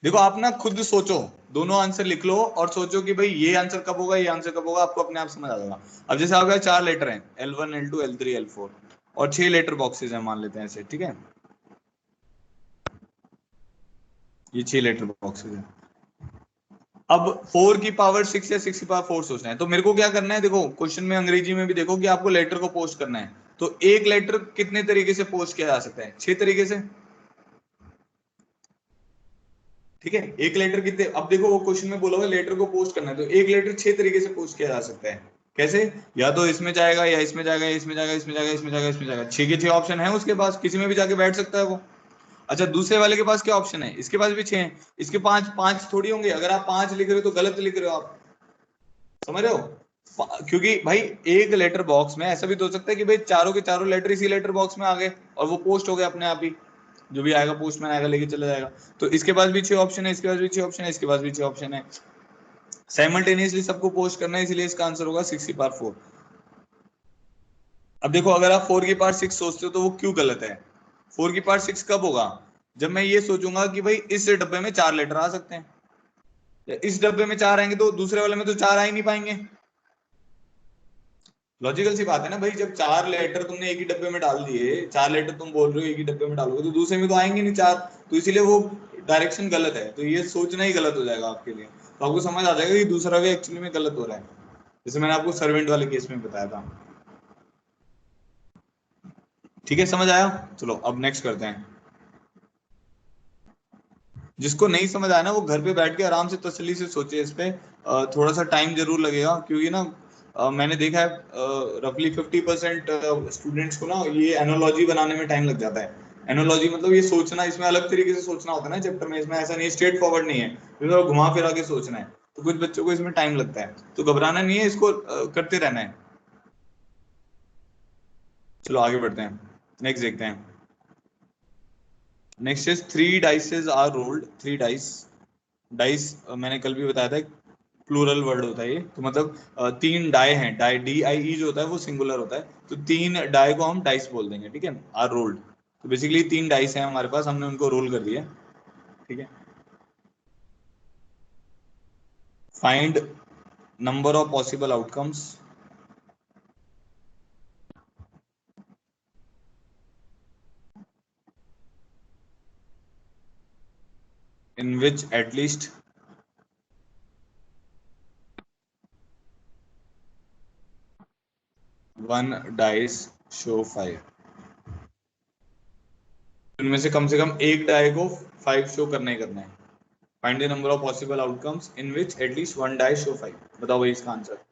देखो आप ना खुद सोचो, दोनों आंसर लिख लो और सोचो कि भाई ये आंसर कब होगा, ये आंसर कब होगा, आपको अपने आप समझ आ जाएगा। अब जैसे आपके 4 लेटर हैं, L1 L2 L3 L4, और 6 लेटर बॉक्सेस हैं मान लेते हैं ऐसे, ठीक है। ये 6 लेटर बॉक्सेस हैं। अब 4 की पावर 6 या 6 की पावर 4 सोचना है, तो मेरे को क्या करना है, देखो क्वेश्चन में अंग्रेजी में भी देखो कि आपको लेटर को पोस्ट करना है। तो एक लेटर कितने तरीके से पोस्ट किया जा सकता है? 6 तरीके से, ठीक है। एक लेटर कितने, अब देखो वो क्वेश्चन में बोला हुआ लेटर को पोस्ट करना है, तो एक लेटर 6 तरीके से पोस्ट किया जा सकता है। कैसे? या तो इसमें जाएगा, या इसमें जाएगा, या इसमें जाएगा, इसमें जाएगा, इसमें जाएगा, इसमें जाएगा। 6 के 6 ऑप्शन है उसके पास, किसी में भी जाके बैठ सकता है वो। अच्छा दूसरे वाले के पास क्या ऑप्शन है? इसके पास भी 6 हैं, इसके 5 5 थोड़ी होंगे। अगर आप 5 लिख रहे हो तो गलत लिख रहे हो आप, समझ रहे हो? क्योंकि भाई एक लेटर बॉक्स में ऐसा भी तो हो सकता है कि भाई चारों के चारों लेटर इसी लेटर बॉक्स में आ गए और वो पोस्ट हो गए अपने आप ही, जो भी आएगा पोस्टमैन आएगा लेके चला जाएगा। तो इसके पास भी 6 ऑप्शन है, इसके पास भी 6 ऑप्शन है, इसके पास भी 6 ऑप्शन है। साइमल्टेनियसली सबको पोस्ट करना है, इसलिए इसका आंसर होगा 6 की पावर 4। अब देखो अगर आप 4 की पावर 6 सोचते हो तो वो क्यों गलत है? 4 की पावर 6 कब होगा? जब मैं ये सोचूंगा कि भाई इस डब्बे में 4 लेटर आ सकते हैं, इस डब्बे में 4 आएंगे तो दूसरे वाले में तो 4 आ ही नहीं पाएंगे। लॉजिकल सी बात है ना भाई, जब 4 लेटर तुमने एक ही डब्बे में डाल दिए, 4 लेटर तुम बोल रहे हो एक ही डब्बे में डालोगे, तो दूसरे में तो आएंगे नहीं 4। तो इसीलिए वो डायरेक्शन गलत है, तो ये सोचना ही गलत हो जाएगा आपके लिए। तो आपको समझ आ जाएगा कि दूसरा वे एक्चुअली में गलत हो रहा है, जैसे मैंने आपको सर्वेंट वाले केस में बताया था। ठीक है, समझ आया? चलो अब नेक्स्ट करते हैं। जिसको नहीं समझ आया ना वो घर पे बैठ के आराम से तसल्ली से सोचे इस पे। थोड़ा सा टाइम जरूर लगेगा क्योंकि ना मैंने देखा है रफली 50% स्टूडेंट्स को ना ये एनोलॉजी बनाने में टाइम लग जाता है। एनोलॉजी मतलब ये सोचना, इसमें अलग तरीके से सोचना होता है ना चैप्टर में, इसमें ऐसा नहीं स्ट्रेट फॉरवर्ड नहीं है, इसमें घुमा फिरा के सोचना है, तो कुछ बच्चों को इसमें टाइम लगता है, तो घबराना नहीं है, इसको करते रहना है। चलो आगे बढ़ते हैं, नेक्स्ट देखते हैं। Next is 3 dices are rolled. 3 dice, dice मैंने कल भी बताया था, प्लूरल वर्ड होता है ये, तो मतलब 3 डाई हैं, डाई DIE जो होता है वो सिंगुलर होता है, तो 3 डाई को हम डाइस बोल देंगे, ठीक है, आर रोल्ड। तो बेसिकली 3 डाइस हैं हमारे पास, हमने उनको रोल कर दिया, ठीक है। Find number of possible outcomes in which at least one dice show 5। इनमें से कम एक डाई को 5 शो करना ही करना है। Find the number of possible outcomes in which at least one die show 5। बताओ भाई इसका आंसर।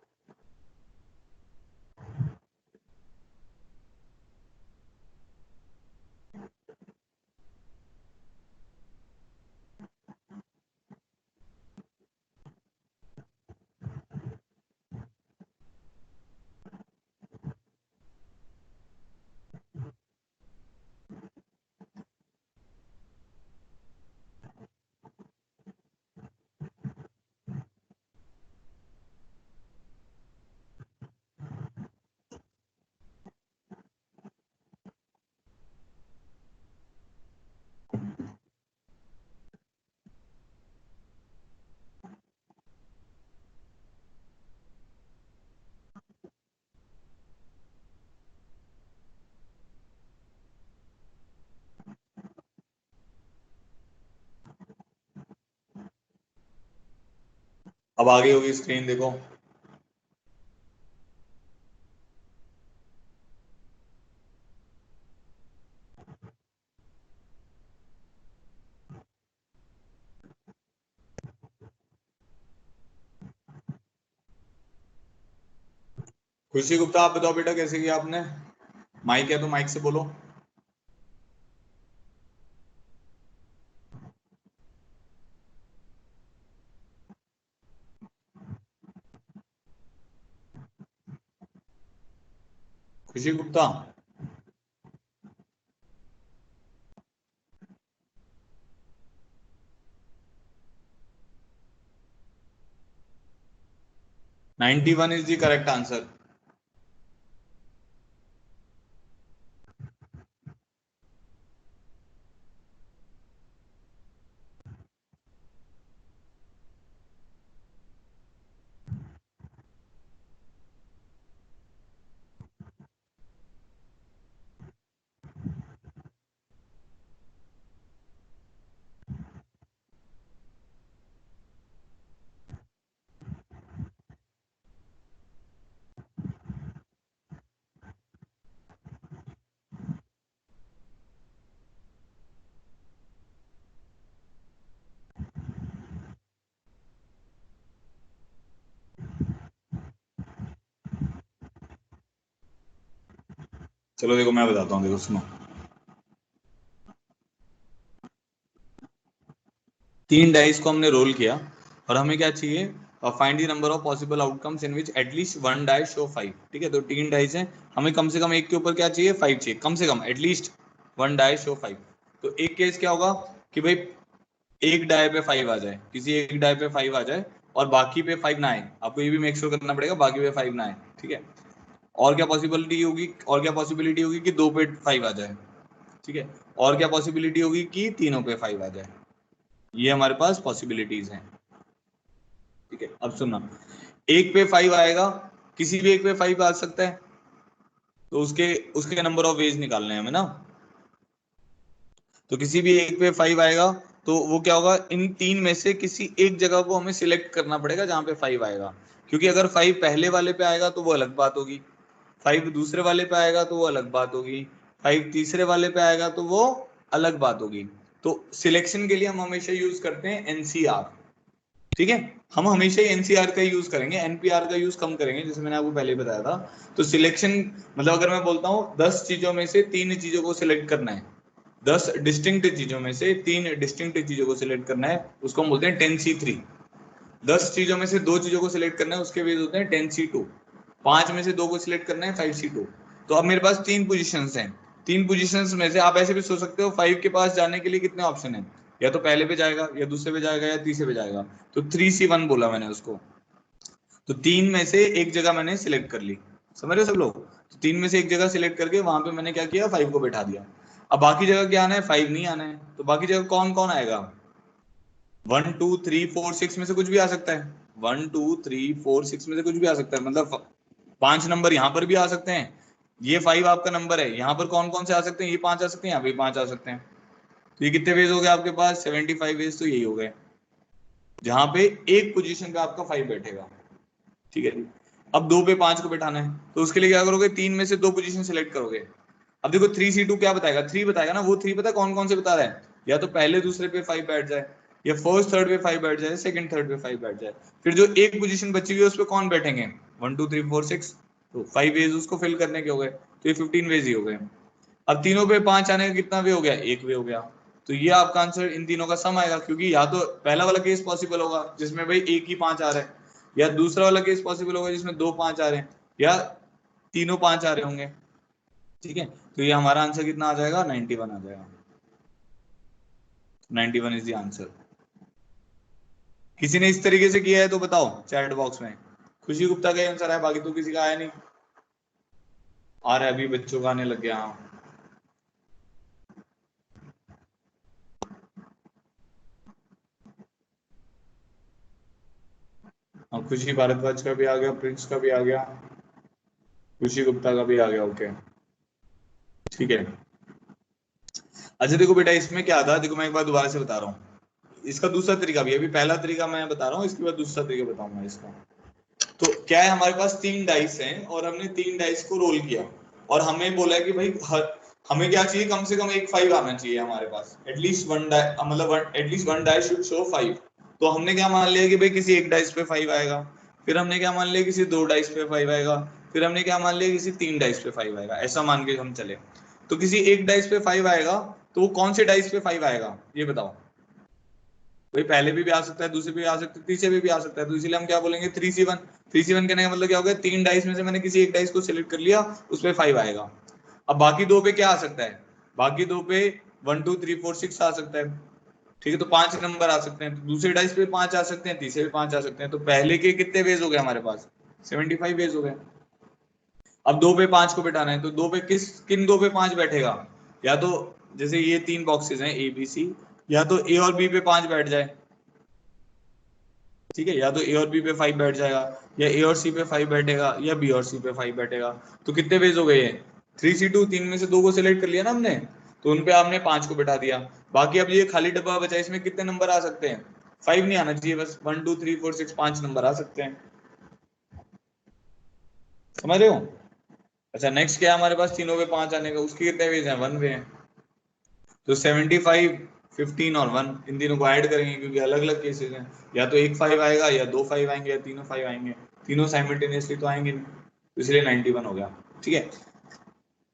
अब आगे होगी स्क्रीन देखो। खुशी गुप्ता आप बताओ बेटा कैसे किया आपने? माइक है तो माइक से बोलो। खुशी Gupta. 91 is the correct answer. चलो देखो मैं बताता हूँ, देखो सुनो। 3 डाइस को हमने रोल किया और हमें क्या चाहिए? Find the number of possible outcomes in which at least one die show 5। ठीक है, तो 3 डाइस हैं, हमें कम से कम एक के ऊपर क्या चाहिए? 5 चाहिए, कम से कम एटलीस्ट वन डाई शो 5। तो एक केस क्या होगा कि भाई एक डाई पे 5 आ जाए, किसी एक डाई पे 5 आ जाए और बाकी पे 5 ना आए, आपको ये भी मेक श्योर करना पड़ेगा बाकी पे 5 ना आए, ठीक है। और क्या पॉसिबिलिटी होगी? और क्या पॉसिबिलिटी होगी कि दो पे 5 आ जाए, ठीक है। और क्या पॉसिबिलिटी होगी कि तीनों पे 5 आ जाए। ये हमारे पास पॉसिबिलिटीज हैं, ठीक है। अब सुनना, एक पे 5 आएगा, किसी भी एक पे 5 आ सकता है, तो उसके उसके नंबर ऑफ वेज निकालने हैं हमें ना। तो किसी भी एक पे 5 आएगा तो वो क्या होगा, इन तीन में से किसी एक जगह को हमें सिलेक्ट करना पड़ेगा जहां पे 5 आएगा, क्योंकि अगर 5 पहले वाले पे आएगा तो वो अलग बात होगी, 5 दूसरे वाले पे आएगा तो वो अलग बात होगी, 5 तीसरे वाले पे आएगा तो वो अलग बात होगी। तो सिलेक्शन के लिए हम हमेशा यूज करते हैं एनसीआर, ठीक है। हम हमेशा ही एनसीआर का यूज करेंगे, एनपीआर का यूज कम करेंगे, जैसे मैंने आपको पहले ही बताया था। तो सिलेक्शन मतलब अगर मैं बोलता हूँ 10 चीजों में से 3 चीजों को सिलेक्ट करना है, 10 डिस्टिंक्ट चीजों में से 3 डिस्टिंक्ट चीजों को सिलेक्ट करना है, उसको हम बोलते हैं 10C3। 10 चीजों में से 2 चीजों को सिलेक्ट करना है, उसके बेस होते हैं 10C2। 5 में से 2 को सिलेक्ट करना है 5C2। तो अब मेरे पास 3 पोजीशंस हैं। 3 पोजीशंस में से आप ऐसे भी सोच सकते हो 5 के पास जाने के लिए कितने ऑप्शन हैं, या तो पहले पे जाएगा, या दूसरे पे जाएगा, या तीसरे पे जाएगा। तो 3C1 बोला मैंने उसको। तो 3 में से एक जगह मैंने सिलेक्ट कर ली, समझ रहे हो सब लोग। तो 3 में से एक जगह सिलेक्ट करके वहां पे मैंने क्या किया, 5 को बैठा दिया। अब बाकी जगह क्या आना है, 5 नहीं आना है। तो बाकी जगह कौन कौन आएगा, 1 2 3 4 6 में से कुछ भी आ सकता है। 1 2 3 4 6 में से कुछ भी आ सकता है, मतलब 5 नंबर यहाँ पर भी आ सकते हैं। ये 5 आपका नंबर है, यहाँ पर कौन कौन से आ सकते हैं, ये 5 आ सकते हैं, यहाँ पे 5 आ सकते हैं। तो ये कितने वेज हो गए आपके पास, 75 वेज तो यही हो गए, जहां पे एक पोजीशन पे आपका 5 बैठेगा, ठीक है। अब 2 पे 5 को बैठाना है, तो उसके लिए क्या करोगे, 3 में से 2 पोजीशन सिलेक्ट करोगे। अब देखो 3C2 क्या बताएगा, 3 बताएगा ना, वो 3 पता है कौन कौन से बता रहा है, या तो पहले दूसरे पे 5 बैठ जाए, या फर्स्ट थर्ड पे 5 बैठ जाए, सेकंड थर्ड पे 5 बैठ जाए। फिर जो एक पोजीशन बची हुई है उस पे कौन बैठेंगे, 1 2 3 4 6, तो 5 वेज उसको फिल करने के हो गए, तो ये 15 वेज ही हो गए। अब तीनों पे 5 आने का कितना वे हो गया, एक वे हो गया। तो ये आपका आंसर इन तीनों का सम आएगा, क्योंकि या तो पहला वाला केस पॉसिबल होगा जिसमें भाई एक ही 5 आ रहा है, या दूसरा वाला केस पॉसिबल होगा जिसमें 2 5 आ रहे हैं, या तीनों 5 आ रहे होंगे, ठीक है। तो ये हमारा आंसर कितना आ जाएगा, 91 आ जाएगा। 91 इज द आंसर। किसी ने इस तरीके से किया है तो बताओ चैट बॉक्स में। खुशी गुप्ता का आंसर है, बाकी तो किसी का आया नहीं। आ रहा है अभी, बच्चों का आने लग गया। हाँ, खुशी भारद्वाज का भी आ गया, प्रिंस का भी आ गया, खुशी गुप्ता का भी आ गया, ओके ठीक है। अच्छा देखो बेटा, इसमें क्या था, देखो मैं एक बार दोबारा से बता रहा हूँ। इसका दूसरा तरीका भी है, अभी पहला तरीका मैं बता रहा हूँ, इसके बाद दूसरा तरीका बताऊंगा इसका। तो क्या है, हमारे पास 3 डाइस हैं और हमने 3 डाइस को रोल किया, और हमें बोला है कि भाई हमें क्या चाहिए, कम से कम एक 5 आना चाहिए हमारे पास, एटलीस्ट वन डाई, मतलब at least one dice should show 5। तो हमने क्या मान लिया कि भाई किसी एक डाइस पे 5 आएगा, फिर हमने क्या मान लिया किसी 2 डाइस पे 5 आएगा, फिर हमने क्या मान लिया किसी 3 डाइस पे 5 आएगा, ऐसा मान के हम चले। तो किसी एक डाइस पे 5 आएगा, तो वो कौन से डाइस पे 5 आएगा ये बताओ। भाई पहले भी आ सकता है, दूसरे भी आ सकता है, तीसरे भी आ सकता है, तो इसीलिए हम क्या बोलेंगे, 3C1। 3C1 कहने का मतलब क्या हो गया, 3 डाइस में से मैंने किसी एक डाइस को सिलेक्ट कर लिया, उस पर 5 आएगा। अब बाकी 2 पे क्या आ सकता है, बाकी 2 पे 1 2 3 4 6 आ सकता है, ठीक है। तो 5 नंबर आ सकते हैं, तो दूसरे डाइस पे 5 आ सकते हैं, तीसरे पे 5 आ सकते हैं, तो पहले के कितने वेज हो गए हमारे पास, 75 वेज हो गए। अब 2 पे 5 को बैठाना है, तो 2 पे किन 2 पे 5 बैठेगा, या तो जैसे ये 3 बॉक्सेस हैं ए बी सी, या तो ए और बी पे 5 बैठ जाए, ठीक है, या तो ए और बी पे 5 बैठ जाएगा, या ए और सी पे 5 बैठेगा, या बी और सी पे 5 बैठेगा। तो कितने वेज हो गए ये, 3C2, 3 में से 2 को सिलेक्ट कर लिया ना हमने, तो उन पे आपने 5 को बैठा दिया। बाकी अब ये खाली डब्बा बचा, इसमें कितने नंबर आ सकते हैं, 5 नहीं आना चाहिए, बस 1 2 3 4 6 5 नंबर आ सकते हैं, समझ रहे हो। अच्छा नेक्स्ट क्या है हमारे पास, तीनों पे 5 आने का, उसके कितने वेज हैं, 1 वे हैं। तो 75, 15 और 1, इन तीनों को ऐड करेंगे क्योंकि अलग अलग केसेस हैं, या तो एक 5 आएगा, या 2 5 आएंगे, या तीनों 5 आएंगे, तीनों साइमल्टेनियसली तो आएंगे नहीं, तो इसलिए 91 हो गया, ठीक है।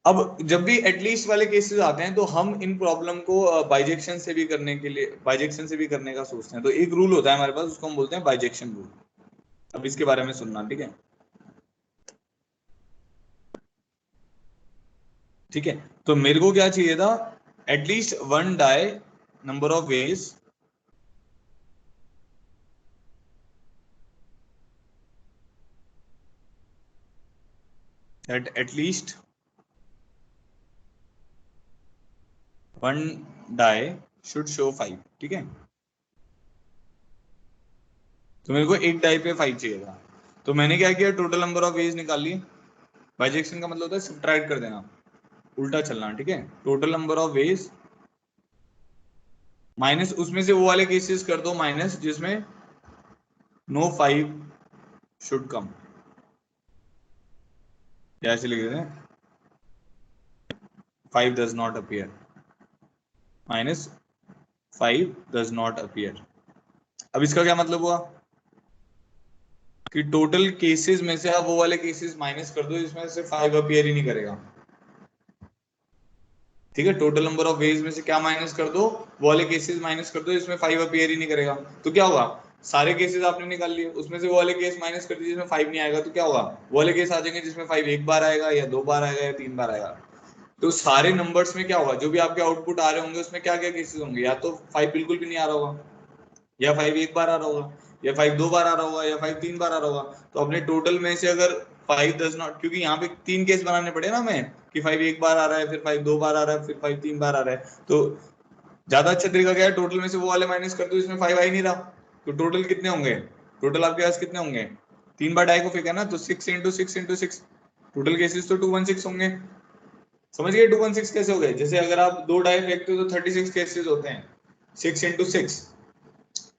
अब जब भी एटलीस्ट वाले केसेस आते हैं तो हम इन प्रॉब्लम को बाइजेक्शन से भी करने के लिए, बाइजेक्शन से भी करने का सोचते हैं। तो एक रूल होता है हमारे पास, उसको हम बोलते हैं बाइजेक्शन रूल। अब इसके बारे में सुनना, ठीक है, ठीक है। तो मेरे को क्या चाहिए था, at least one die number of ways at least one die should show 5, ठीक है। तो मेरे को एक डाई पे 5 चाहिए था, तो मैंने क्या किया, टोटल नंबर ऑफ वेज निकाल लिए। बाइजेक्शन का मतलब होता है सब्ट्रैक्ट कर देना, उल्टा चलना, ठीक है। Total number of veg minus उसमें से वो वाले केसेस कर दो माइनस जिसमें नो 5 शुड कम, या ऐसे लिख देते हैं 5 does not appear, minus 5 does not appear। अब इसका क्या मतलब हुआ कि टोटल केसेस में से आप वो वाले केसेस माइनस कर दो जिसमें से 5 अपीयर ही नहीं करेगा। ठीक है, टोटल नंबर ऑफ वेज में से क्या माइनस कर दो, वो वाले केसेस माइनस कर दो जिसमें 5 अपीयर ही नहीं करेगा। तो क्या होगा, सारे केसेस आपने निकाल लिए, उसमें से वो वाले केस माइनस कर दिए जिसमें 5 नहीं आएगा, तो क्या होगा, वो वाले केस आ जाएंगे जिसमें 5 एक बार आएगा या 2 बार आएगा या 3 बार आएगा। तो सारे नंबर्स में क्या होगा, जो भी आपके आउटपुट आ रहे होंगे उसमें क्या क्या केसेस होंगे, या तो 5 बिल्कुल भी नहीं आ रहा होगा, या 5 एक बार आ रहा होगा, या 5 दो बार आ रहा होगा, या 5 3 बार आ रहा होगा। तो अपने टोटल में से अगर 5 डज नॉट, क्योंकि यहाँ पे 3 केस बनाने पड़े ना हमें कि 5 एक बार आ रहा है, फिर 5 दो बार आ रहा है, फिर 5 3 बार आ रहा है, तो ज्यादा अच्छा तरीका क्या है, टोटल में से वो वाले माइनस कर दो जिसमें 5 आ ही नहीं रहा। तो टोटल कितने होंगे, टोटल आपके पास कितने होंगे, 3 बार डाई को फेंका ना, तो 6 इंटू 6 इंटू 6, टोटल केसेस तो 216 होंगे। समझ गए 216 कैसे हो गए, जैसे अगर आप 2 डाई फेंकते हो तो 36 केसेस होते हैं, 6 इंटू 6,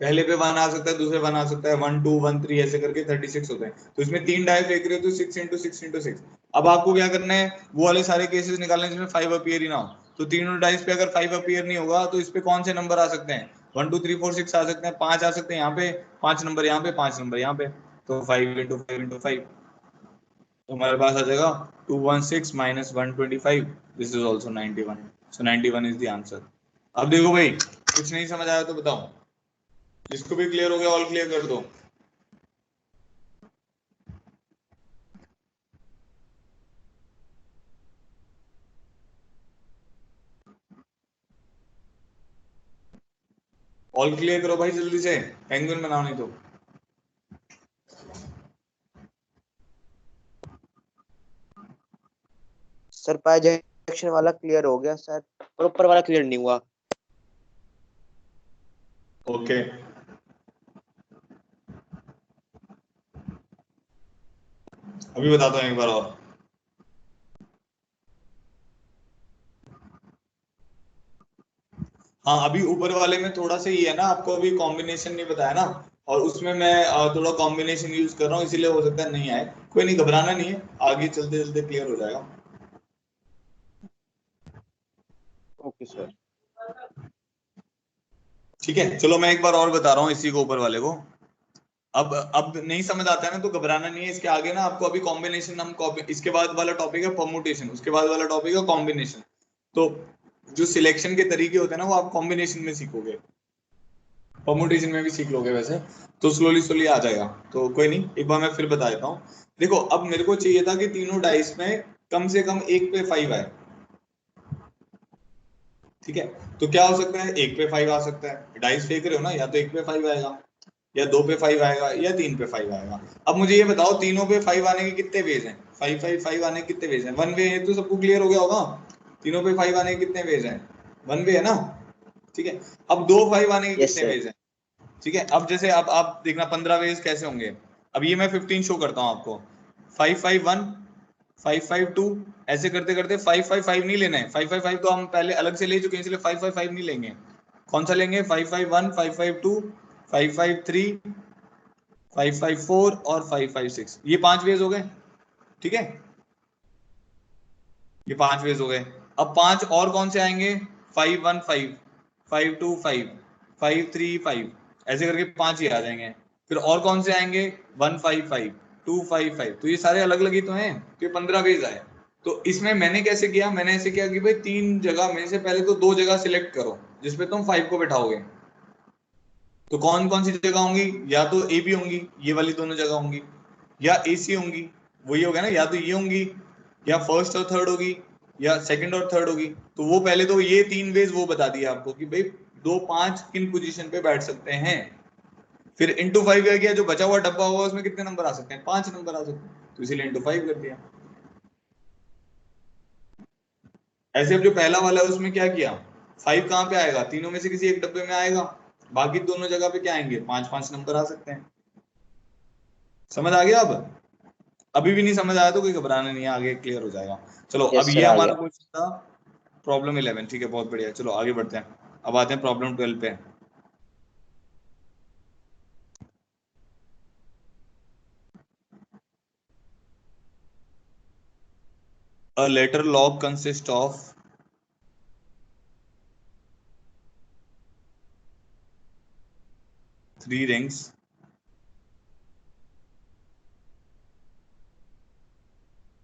पहले पे 1 आ सकता है, दूसरे 1 आ सकता है, 1 2 1 3 ऐसे करके 36 होते हैं। तो इसमें 3 डाई फेंक रहे हो तो 6 इंटू 6 इंटू 6। अब आपको क्या करना है, वो वाले सारे केसेस निकालने जिसमें 5 अपीयर ही ना हो। तो तीनों डाइस पे अगर 5 अपीयर नहीं होगा तो इस पे कौन से नंबर आ सकते हैं, 1 2 3 4 6 आ सकते हैं, 5 आ सकते हैं यहाँ पे, 5 नंबर यहाँ पे, 5 नंबर यहाँ पे, तो 5 इंटू 5 इंटू 5, तो हमारे पास आ जाएगा 216 minus 125, this is also 91, so 91 is the answer. अब देखो भाई, कुछ नहीं समझ आया तो बताओ, जिसको भी क्लियर हो गया ऑल क्लियर कर दो। ऑल क्लियर करो भाई जल्दी से, पेंगुइन बनाओ नहीं तो। सर बाइजेक्शन वाला क्लियर हो गया सर, पर ऊपर वाला क्लियर नहीं हुआ। ओके अभी बताता हूँ एक बार और। हाँ अभी ऊपर वाले में थोड़ा सा ही है ना, आपको अभी कॉम्बिनेशन नहीं बताया ना, और उसमें मैं थोड़ा कॉम्बिनेशन यूज कर रहा हूँ, इसीलिए हो सकता है नहीं आए, कोई नहीं घबराना नहीं है, आगे चलते चलते क्लियर हो जाएगा। Okay sir. ठीक है चलो मैं एक बार और बता रहा हूँ इसी को ऊपर वाले को। अब नहीं समझ आता है ना तो घबराना नहीं है, इसके आगे ना आपको अभी कॉम्बिनेशन, हम इसके बाद वाला टॉपिक है परमुटेशन, उसके बाद वाला टॉपिक है कॉम्बिनेशन। तो जो सिलेक्शन के तरीके होते हैं ना वो आप कॉम्बिनेशन में सीखोगे, परमुटेशन में भी सीख लोगे वैसे, तो स्लोली स्लोली आ जाएगा। तो कोई नहीं, एक बार मैं फिर बता देता हूँ। देखो अब मेरे को चाहिए था कि तीनों डाइस में कम से कम एक पे 5 आए। ठीक है, तो क्या हो सकता है, एक पे 5 आ सकता है, डाइस फेंक रहे हो ना, या तो एक पे 5 आएगा, या 2 पे 5 आएगा, या 3 पे 5 आएगा। अब मुझे ये बताओ तीनों पे 5 आने के कितने वेज हैं, 5 आने के कितने वेज हैं, वन वे है, तो सबको क्लियर हो गया होगा, तीनों पे 5 आने के कितने वेज हैं, वन वे है ना। ठीक है, अब दो 5 आने के यस कितने सर। वेज हैं। ठीक है, अब जैसे अब आप देखना 15 वेज कैसे होंगे। अब ये मैं 15 शो करता हूँ आपको, 551 552, ऐसे करते करते 555 नहीं लेना है, 555 तो हम पहले अलग से ले चुके हैं इसलिए 555 नहीं लेंगे। कौन सा लेंगे, 551 552 553 554 और 556, ये 5 वेज हो गए। ठीक है, ये 5 वेज हो गए। अब 5 और कौन से आएंगे, 515 525 535, ऐसे करके 5 ही आ जाएंगे। फिर और कौन से आएंगे, 155 255, तो ये सारे अलग अलग ही तो हैं, तो ये 15 वेज आए। तो इसमें मैंने कैसे किया, मैंने ऐसे किया कि भाई 3 जगह में से पहले तो 2 जगह सिलेक्ट करो जिसपे तुम 5 को बैठाओगे। तो कौन कौन सी जगह होंगी, या तो ए बी होंगी, ये वाली दोनों जगह होंगी, या ए सी होंगी, वही हो गया ना, या तो ये होंगी, या फर्स्ट और थर्ड होगी, या सेकंड और थर्ड होगी। तो वो पहले तो ये 3 वेज वो बता दिया आपको कि भाई 2 5 किन पोजीशन पे बैठ सकते हैं। फिर इंटू 5 क्या किया, जो बचा हुआ डब्बा होगा उसमें कितने नंबर आ सकते हैं, 5 नंबर आ सकते हैं, तो इसीलिए इंटू 5 कर दिया। ऐसे अब जो पहला वाला है उसमें क्या किया, 5 कहाँ पे आएगा, तीनों में से किसी एक डब्बे में आएगा, बाकी दोनों जगह पे क्या आएंगे, 5 5 नंबर आ सकते हैं। समझ आ गया। अब अभी भी नहीं समझ आया तो कोई घबराना नहीं है, आगे क्लियर हो जाएगा। चलो अब यस ये सर आ हमारा गया। क्वेश्चन था प्रॉब्लम 11। ठीक है बहुत बढ़िया, चलो आगे बढ़ते हैं। अब आते हैं प्रॉब्लम 12 पे। A letter log consists of 3 rings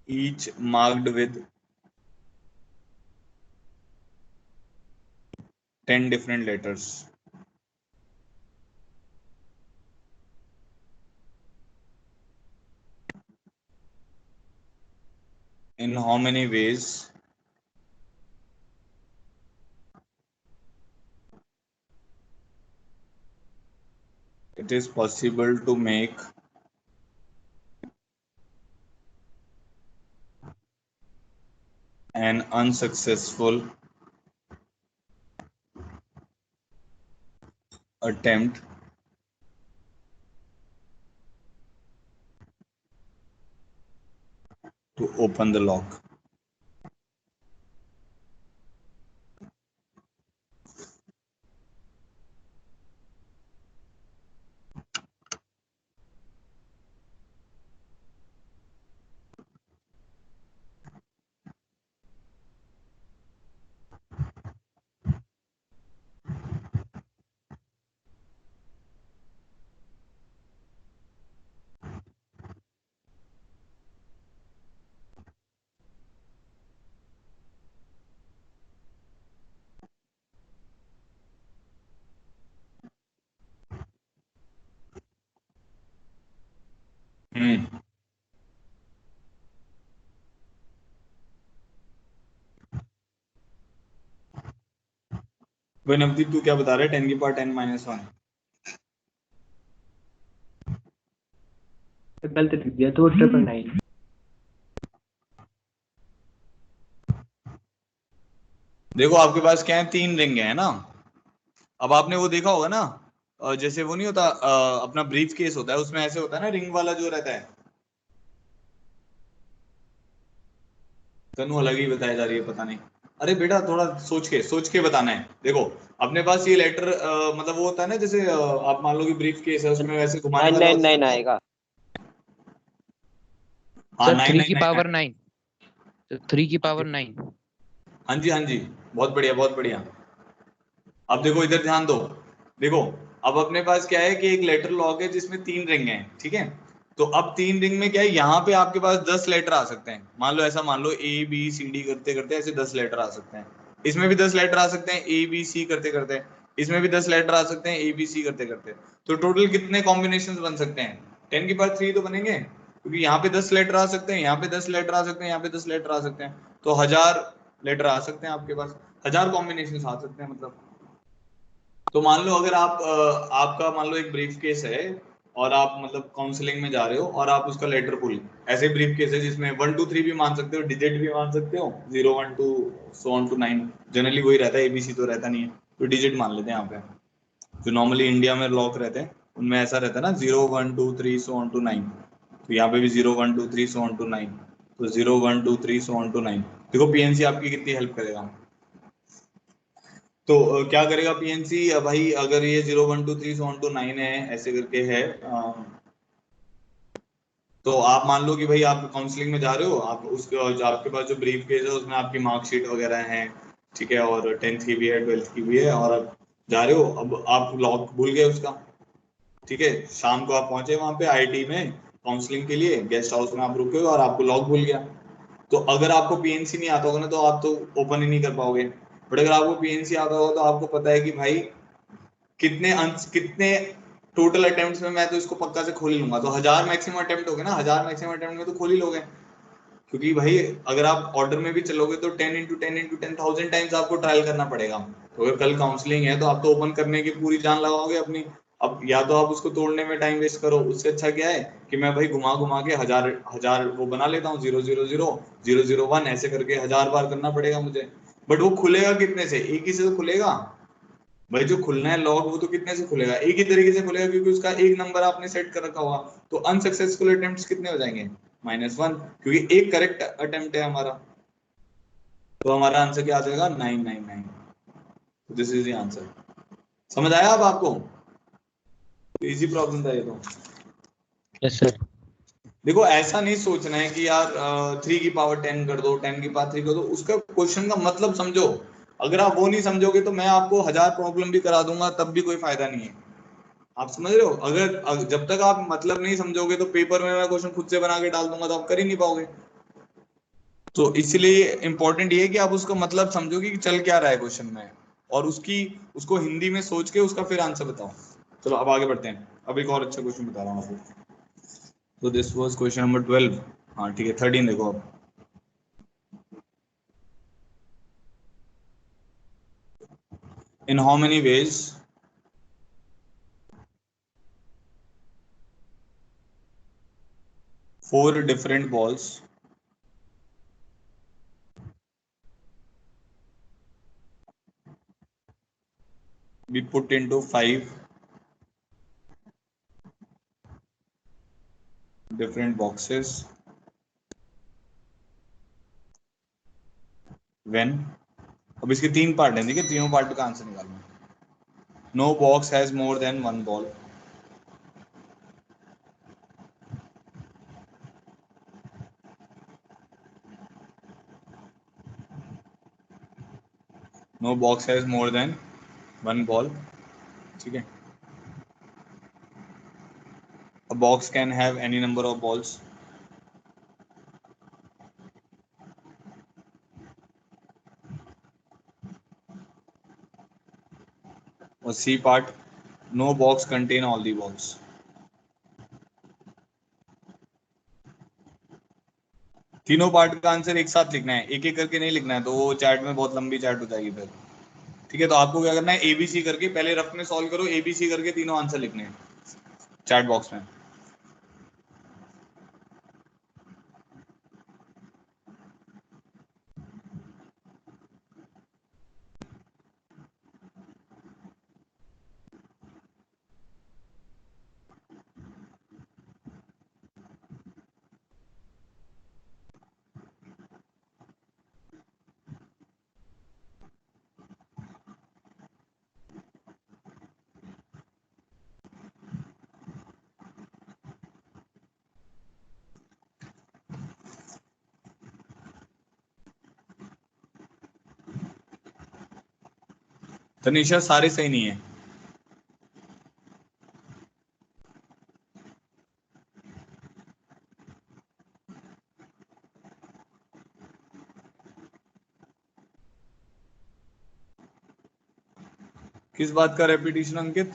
each marked with 10 different letters. In how many ways it is possible to make an unsuccessful attempt to open the lock? Navdeep तू क्या बता रहा है? 10 की पावर 10 - 1 गलत लिख दिया तो 999। देखो आपके पास क्या है, 3 रिंग है ना। अब आपने वो देखा होगा ना, जैसे वो नहीं होता अपना ब्रीफ केस होता है, उसमें ऐसे होता है ना रिंग वाला जो रहता है। तनु अलग ही बताया जा रही है, पता नहीं। अरे बेटा थोड़ा सोच के बताना है। देखो अपने पास ये लेटर मतलब वो होता है ना, जैसे आप मान लो कि ब्रीफ केस है, उसमें वैसे घुमाने वाला होता 999 है। आएगा हाँ, सर 3 की 999 पावर 9, तो 3 की पावर 9। हाँ जी हाँ जी, बहुत बढ़िया बहुत बढ़िया। अब देखो इधर ध्यान दो। देखो अब अपने पास क्या है कि एक लेटर लॉक है जिसमें 3 रिंग हैं, ठीक है। तो अब 3 रिंग में क्या है, यहाँ पे आपके पास 10 लेटर आ सकते हैं। मान लो ऐसा, मान लो ABCD करते करते ऐसे 10 लेटर आ सकते हैं। इसमें भी 10 लेटर आ सकते हैं ABC करते करते। इसमें भी 10 लेटर आ सकते हैं ABC करते करते। तो टोटल कितने कॉम्बिनेशन बन सकते हैं? 10 की पावर 3 तो बनेंगे, क्योंकि यहाँ पे 10 लेटर आ सकते हैं, यहाँ पे 10 लेटर आ सकते हैं, यहाँ पे 10 लेटर आ सकते हैं। तो 1000 लेटर आ सकते हैं आपके पास, 1000 कॉम्बिनेशन आ सकते हैं मतलब। तो मान लो अगर आप आपका मान लो एक ब्रीफ केस है, और आप मतलब काउंसलिंग में जा रहे हो, और आप उसका लेटर पुल, ऐसे ब्रीफ केस है जिसमें 1 2 3 भी मान सकते हो, डिजिट भी मान सकते हो, 0 1 2 सो ऑन टू 9। जनरली वही रहता है, ABC तो रहता नहीं है, तो डिजिट मान लेते हैं यहाँ पे। जो नॉर्मली इंडिया में लॉक रहते हैं उनमें ऐसा रहता है ना, 0 1 2 3 सो ऑन टू 9। तो यहाँ पे भी 0 1 2 3 सो ऑन टू 9। तो 0 1 2 3 सो ऑन टू 9। देखो PNC आपकी कितनी हेल्प करेगा। तो क्या करेगा PNC भाई, अगर ये 0 1 2 3 1 2 9 है ऐसे करके है, तो आप मान लो कि भाई आप काउंसलिंग में जा रहे हो, आप उसके जो आपके पास जो ब्रीफ केस है उसमें आपकी मार्कशीट वगैरह है, ठीक है, और 10th की भी है, 12th की भी है, और अब जा रहे हो, अब आप लॉक भूल गए उसका, ठीक है। शाम को आप पहुंचे वहां पे IT में काउंसलिंग के लिए, गेस्ट हाउस में आप रुके हो और आपको लॉक भूल गया। तो अगर आपको PNC नहीं आता होगा ना, तो आप तो ओपन ही नहीं कर पाओगे। बट अगर आपको PNC आता होगा तो आपको पता है कि भाई कितने टोटल अटेम्प्ट्स में मैं तो इसको पक्का से खोल ही लूंगा। तो 1000 मैक्सिमम अटेम्प्ट हो गए ना, 1000 मैक्सिमम अटेम्प्ट में तो खोल ही लोगे। क्योंकि भाई अगर आप ऑर्डर में भी चलोगे तो 10 इंटू 10 इंटू 10,000 टाइम्स आपको ट्रायल करना पड़ेगा। तो अगर कल काउंसलिंग है तो आप तो ओपन करने की पूरी जान लगाओगे अपनी। अब या तो आप उसको तोड़ने में टाइम वेस्ट करो, उससे अच्छा क्या है कि मैं भाई घुमा घुमा के हजार हजार वो बना लेता हूँ, 000 001 ऐसे करके 1000 बार करना पड़ेगा मुझे। बट वो खुलेगा कितने से? एक ही से तो खुलेगा भाई। जो खुलना है लॉग वो तो कितने से खुलेगा? एक ही तरीके से खुलेगा, क्योंकि उसका एक नंबर आपने सेट कर रखा होगा। तो अनसक्सेसफुल अटेम्प्ट्स कितने हो जाएंगे? -1, क्योंकि एक करेक्ट अटेम्प्ट है हमारा। तो हमारा आंसर क्या आ जाएगा? 999। This is the answer. समझ आया अब आपको? इजी प्रॉब्लम था ये तो। Yes sir. देखो ऐसा नहीं सोचना है कि यार 3 की पावर 10 कर दो, 10 की पावर 3 कर दो, उसका क्वेश्चन का मतलब समझो। अगर आप वो नहीं समझोगे तो मैं आपको 1000 प्रॉब्लम भी करा दूंगा तब भी कोई फायदा नहीं है। आप समझ रहे हो? अगर जब तक आप मतलब नहीं समझोगे तो पेपर में मैं क्वेश्चन खुद से बना के डाल दूंगा तो आप कर ही नहीं पाओगे। तो इसलिए इंपॉर्टेंट ये है कि आप उसका मतलब समझो कि चल क्या रहा है क्वेश्चन में, और उसको हिंदी में सोच के उसका फिर आंसर बताओ। चलो अब आगे बढ़ते हैं। अब एक और अच्छा क्वेश्चन बता रहा हूँ आपको। तो दिस वाज क्वेश्चन नंबर 12। हाँ ठीक है, 13 देखो अब। इन how many veg four different balls be put into five different boxes when, अब इसके तीन पार्ट हैं, देखिए तीनों पार्ट का आंसर निकालना। No box has more than one ball, no box has more than one ball, ठीक है। A box can have any number of balls, और C part, no box contain all the balls. तीनों part का answer एक साथ लिखना है, एक एक करके नहीं लिखना है, तो वो चैट में बहुत लंबी चैट हो जाएगी फिर। ठीक है, तो आपको क्या करना है, एबीसी करके पहले रफ में सॉल्व करो, एबीसी करके तीनों आंसर लिखने हैं चैट बॉक्स में। तनिषा सारे सही नहीं है। किस बात का रेपिटेशन अंकित?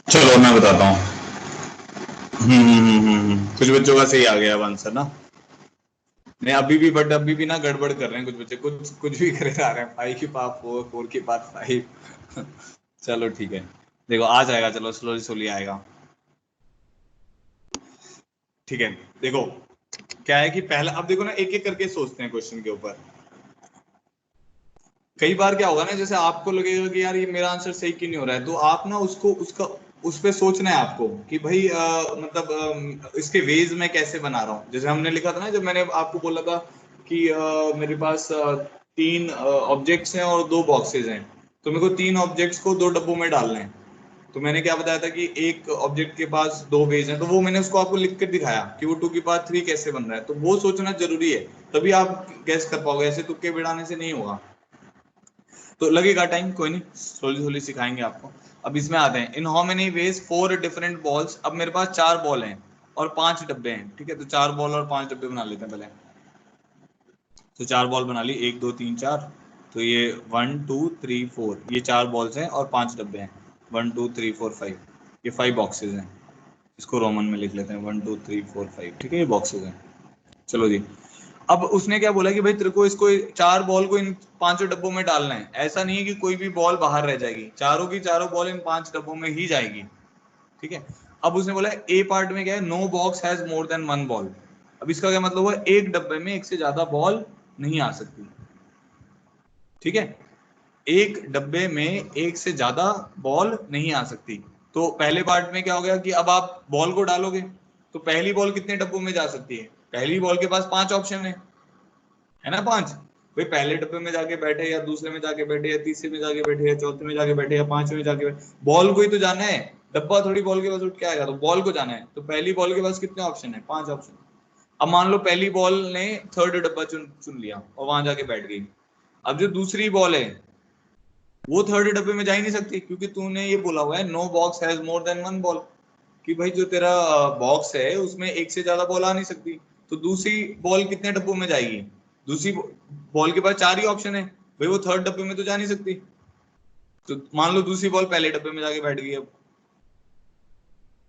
चलो मैं बताता हूँ। कुछ बच्चों का सही आ गया अब आंसर ना। नहीं अभी भी ना गड़बड़ कर रहे हैं कुछ बच्चे, कुछ कुछ भी करे जा रहे हैं, 5 की पावर 4, 4 की पावर 5। चलो ठीक है, देखो आ जाएगा, चलो स्लोली स्लोली आएगा। ठीक है, देखो क्या है कि पहला, अब देखो ना एक एक करके सोचते हैं क्वेश्चन के ऊपर। कई बार क्या होगा ना, जैसे आपको लगेगा कि यार ये मेरा आंसर सही क्यों नहीं हो रहा है, तो आप ना उसको उसका उस पे सोचना है आपको कि भाई मतलब इसके वेज में कैसे बना रहा हूँ। जैसे हमने लिखा था ना, जब मैंने आपको बोला था कि मेरे पास 3 ऑब्जेक्ट्स हैं और 2 बॉक्सेस हैं, तो मेरे को 3 ऑब्जेक्ट्स को 2 डब्बों में डालना है। तो मैंने क्या बताया था कि एक ऑब्जेक्ट के पास 2 वेज हैं, तो वो मैंने उसको आपको लिख कर दिखाया कि वो 2 की पावर 3 कैसे बन रहा है। तो वो सोचना जरूरी है, तभी आप गैस कर पाओगे, ऐसे तुक्के बिड़ाने से नहीं होगा। तो लगेगा टाइम, कोई नहीं, स्लोली स्लोली सिखाएंगे आपको। अब इसमें आते हैं, इन how many veg 4 different balls. अब मेरे पास 4 बॉल हैं और 5 डब्बे हैं, ठीक है। तो 4 बॉल और 5 डब्बे बना लेते हैं पहले। तो 4 बॉल बना ली, 1 2 3 4। तो ये 1 2 3 4, ये 4 बॉल्स हैं और 5 डब्बे हैं। 1 2 3 4 5, ये 5 बॉक्सेस हैं। इसको रोमन में लिख लेते हैं, 1 2 3 4 5, ठीक है, ये बॉक्सेस हैं। चलो जी, अब उसने क्या बोला कि भाई तेरे को इसको 4 बॉल को इन 5 डब्बों में डालना है। ऐसा नहीं है कि कोई भी बॉल बाहर रह जाएगी, चारों की चारों बॉल इन 5 डब्बों में ही जाएगी, ठीक है। अब उसने बोला ए पार्ट में क्या है, no box has more than 1 ball. अब इसका क्या मतलब हुआ, एक डब्बे में एक से ज्यादा बॉल नहीं आ सकती, ठीक है। एक डब्बे में एक से ज्यादा बॉल नहीं आ सकती। तो पहले पार्ट में क्या हो गया कि अब आप बॉल को डालोगे, तो पहली बॉल कितने डब्बों में जा सकती है, पहली बॉल के पास 5 ऑप्शन है ना, 5। भाई पहले डब्बे में जाके बैठे या दूसरे में जाके बैठे या तीसरे में जाके बैठे या चौथे में जाके बैठे या 5वें में जाके बैठे, बॉल को ही तो जाना है। डब्बा थोड़ी बॉल के पास उठ के आएगा, तो बॉल को जाना है। तो पहली बॉल के पास कितने ऑप्शन है, 5 ऑप्शन। अब मान लो पहली बॉल ने थर्ड डब्बा चुन लिया और वहां जाके बैठ गई। अब जो दूसरी बॉल है वो थर्ड डब्बे में जा ही नहीं सकती, क्योंकि तूने ये बोला हुआ है no box has more than 1 ball, कि भाई जो तेरा बॉक्स है उसमें एक से ज्यादा बॉल आ नहीं सकती। तो दूसरी बॉल कितने डब्बों में जाएगी, दूसरी बॉल के पास 4 ही ऑप्शन है, भाई वो थर्ड डब्बे में तो जा नहीं सकती। तो मान लो दूसरी बॉल पहले डब्बे में जाके बैठ गई अब,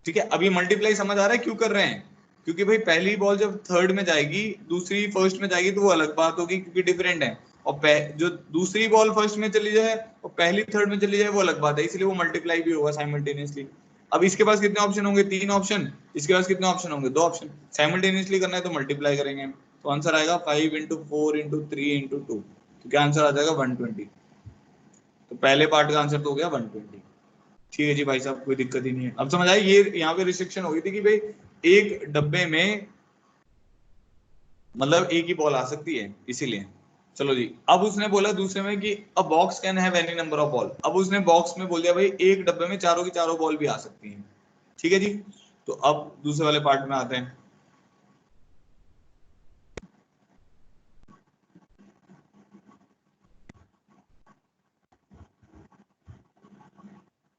ठीक है। अब ये मल्टीप्लाई समझ आ रहा है क्यों कर रहे हैं, क्योंकि भाई पहली बॉल जब थर्ड में जाएगी, दूसरी फर्स्ट में जाएगी, तो वो अलग बात होगी क्योंकि डिफरेंट है। और जो दूसरी बॉल फर्स्ट में चली जाए और पहली थर्ड में चली जाए, वो अलग बात है, इसलिए वो मल्टीप्लाई भी होगा साइमल्टेनियसली। अब इसके पास कितने ऑप्शन होंगे, 3 ऑप्शन। इसके पास कितने ऑप्शन होंगे, 2 ऑप्शन। साइमल्टेनियसली करना है तो मल्टीप्लाई करेंगे, तो आंसर आएगा 5 इंटू 4 इंटू 3 इंटू 2, तो क्या आंसर आ जाएगा 120। तो पहले पार्ट का आंसर तो हो गया 120। ठीक है जी भाई साहब, कोई दिक्कत ही नहीं है। अब समझ आई, ये यहाँ पे रिस्ट्रिक्शन हो गई थी कि भाई एक डब्बे में मतलब एक ही बॉल आ सकती है, इसीलिए। चलो जी, अब उसने बोला दूसरे में कि अ box can have any number of ball. अब उसने बॉक्स में बोल दिया भाई एक डब्बे में चारों की चारों बॉल भी आ सकती हैं, ठीक है जी। तो अब दूसरे वाले पार्ट में आते हैं।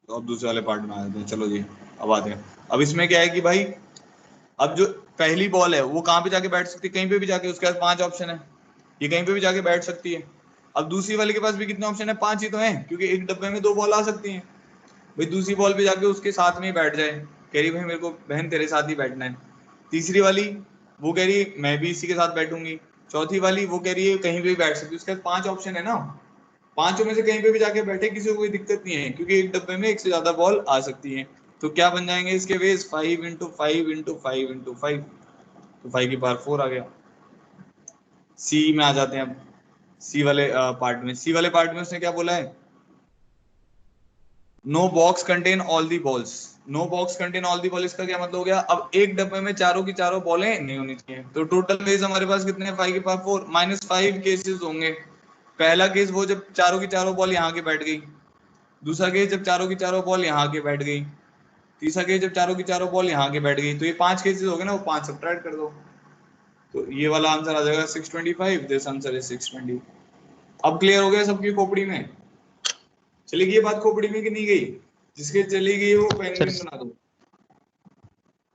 तो अब दूसरे वाले पार्ट में आते हैं, चलो जी अब आते हैं। अब इसमें क्या है कि भाई अब जो पहली बॉल है वो कहाँ पे जाके बैठ सकती है, कहीं पे भी जाके, उसके पास 5 ऑप्शन है, ये कहीं पे भी जाके बैठ सकती है। अब दूसरी वाले के पास भी कितने ऑप्शन है, 5 ही तो हैं, क्योंकि एक डब्बे में 2 बॉल आ सकती हैं। भाई दूसरी बॉल पे जाके उसके साथ में ही बैठ जाए, कह रही भाई मेरे को बहन तेरे साथ ही बैठना है। तीसरी वाली वो कह रही है मैं भी इसी के साथ बैठूंगी। चौथी वाली वो कह रही है कहीं पे भी बैठ सकती है, उसके पास 5 ऑप्शन है ना, पांचों में से कहीं पे भी जाके बैठे, किसी को कोई दिक्कत नहीं है, क्योंकि एक डब्बे में एक से ज्यादा बॉल आ सकती है। तो क्या बन जाएंगे इसके वेज, 5 इंटू 5 इंटू 5 इंटू 5, तो 5 की पावर 4 आ गया। सी में आ जाते हैं अब। सी वाले पार्ट में, सी वाले पार्ट में उसने क्या बोला है, no box contain all the balls. No box contain all the ball, इसका क्या मतलब हो गया, अब एक डब्बे में चारों की चारों बॉलें नहीं होनी चाहिए। तो टोटल वेज हमारे पास कितने, 5 की पावर 4, -5 केसेस होंगे। पहला केस वो जब चारों की चारों बॉल यहाँ के बैठ गई, दूसरा केस जब चारों की चारों बॉल यहाँ के बैठ गई, तीसरा केस जब चारों की चारों बॉल यहाँ के बैठ गई। तो ये 5 केसेस हो गए ना, वो 5 सब्ट्रैक्ट कर दो, तो ये वाला आंसर आ जाएगा 625। This answer is 620। अब क्लियर हो गया सबकी खोपड़ी में, चली गई ये बात खोपड़ी में कि नहीं गई, जिसके चली गई वो पेंगुइन बना दो।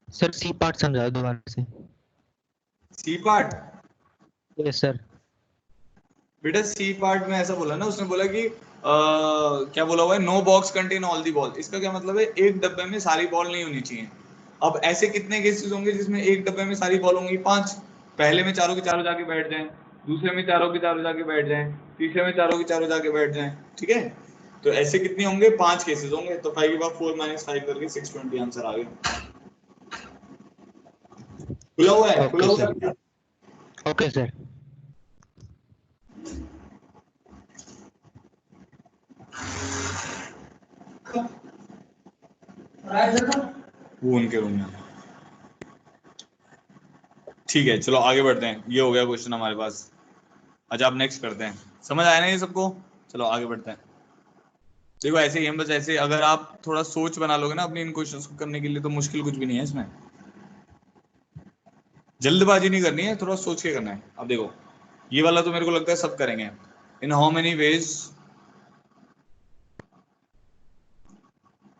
सर सी पार्ट समझा दो दोबारा से। C part, yes sir. बेटा सी पार्ट में ऐसा बोला ना, उसने बोला कि क्या बोला हुआ है, no box contain all the ball. इसका क्या मतलब है, एक डब्बे में सारी बॉल नहीं होनी चाहिए। अब ऐसे कितने केसेस होंगे जिसमें एक डब्बे में सारी बॉल होंगी, 5। पहले में चारों के चारों जाके बैठ जाएं, दूसरे में चारों के चारों जाके बैठ जाएं, तीसरे में चारों के चारों जाके बैठ जाएं, ठीक है। तो ऐसे कितने होंगे, 5 केसेस होंगे। तो 5 की पावर 4 माइनस 5 करके 620 आंसर आ गया। खुला हुआ है, खुला ओके हुआ सर। है। Okay sir. वो उनके रूम में। ठीक है चलो आगे बढ़ते हैं, ये हो गया क्वेश्चन हमारे पास। अच्छा आप नेक्स्ट करते हैं, समझ आया ना ये सबको? चलो आगे बढ़ते हैं। देखो ऐसे ही हम बस ऐसे, अगर आप थोड़ा सोच बना लोगे ना अपनी इन क्वेश्चंस को करने के लिए, तो मुश्किल कुछ भी नहीं है इसमें। जल्दबाजी नहीं करनी है, थोड़ा सोच के करना है। अब देखो ये वाला तो मेरे को लगता है सब करेंगे। इन how many veg,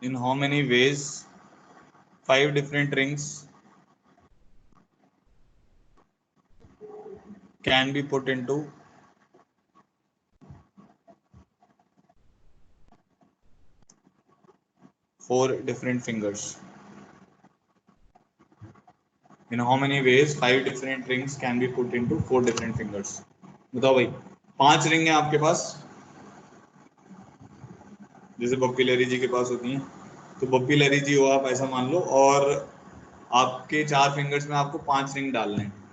in how many veg 5 different rings can be put into 4 different fingers? In how many ways 5 different rings can be put into 4 different fingers? बताओ भाई। 5 रिंग है आपके पास, जैसे बप्पी लहरी जी के पास होती हैं, तो बप्पी लहरी जी हो आप, ऐसा मान लो, और आपके 4 फिंगर्स में आपको 5 रिंग डालने हैं।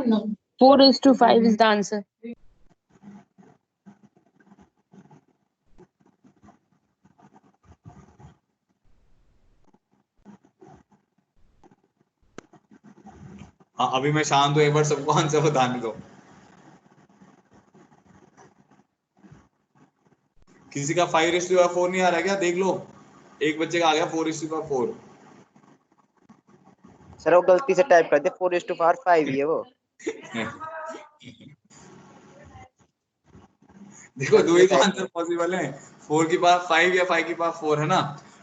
No. 4:5 is the answer. हाँ अभी मैं शांत हूँ, एक बार सबको आंसर बताने दो। किसी का 5:4 नहीं आ रहा क्या? देख लो, एक बच्चे का आ गया 4:4। सर वो गलती से टाइप कर दे, 4:5 ही है वो। देखो दो गलती ही से टाइप आंसर पॉसिबल है, 4 की पावर 5 या 5 की पावर 4, है ना?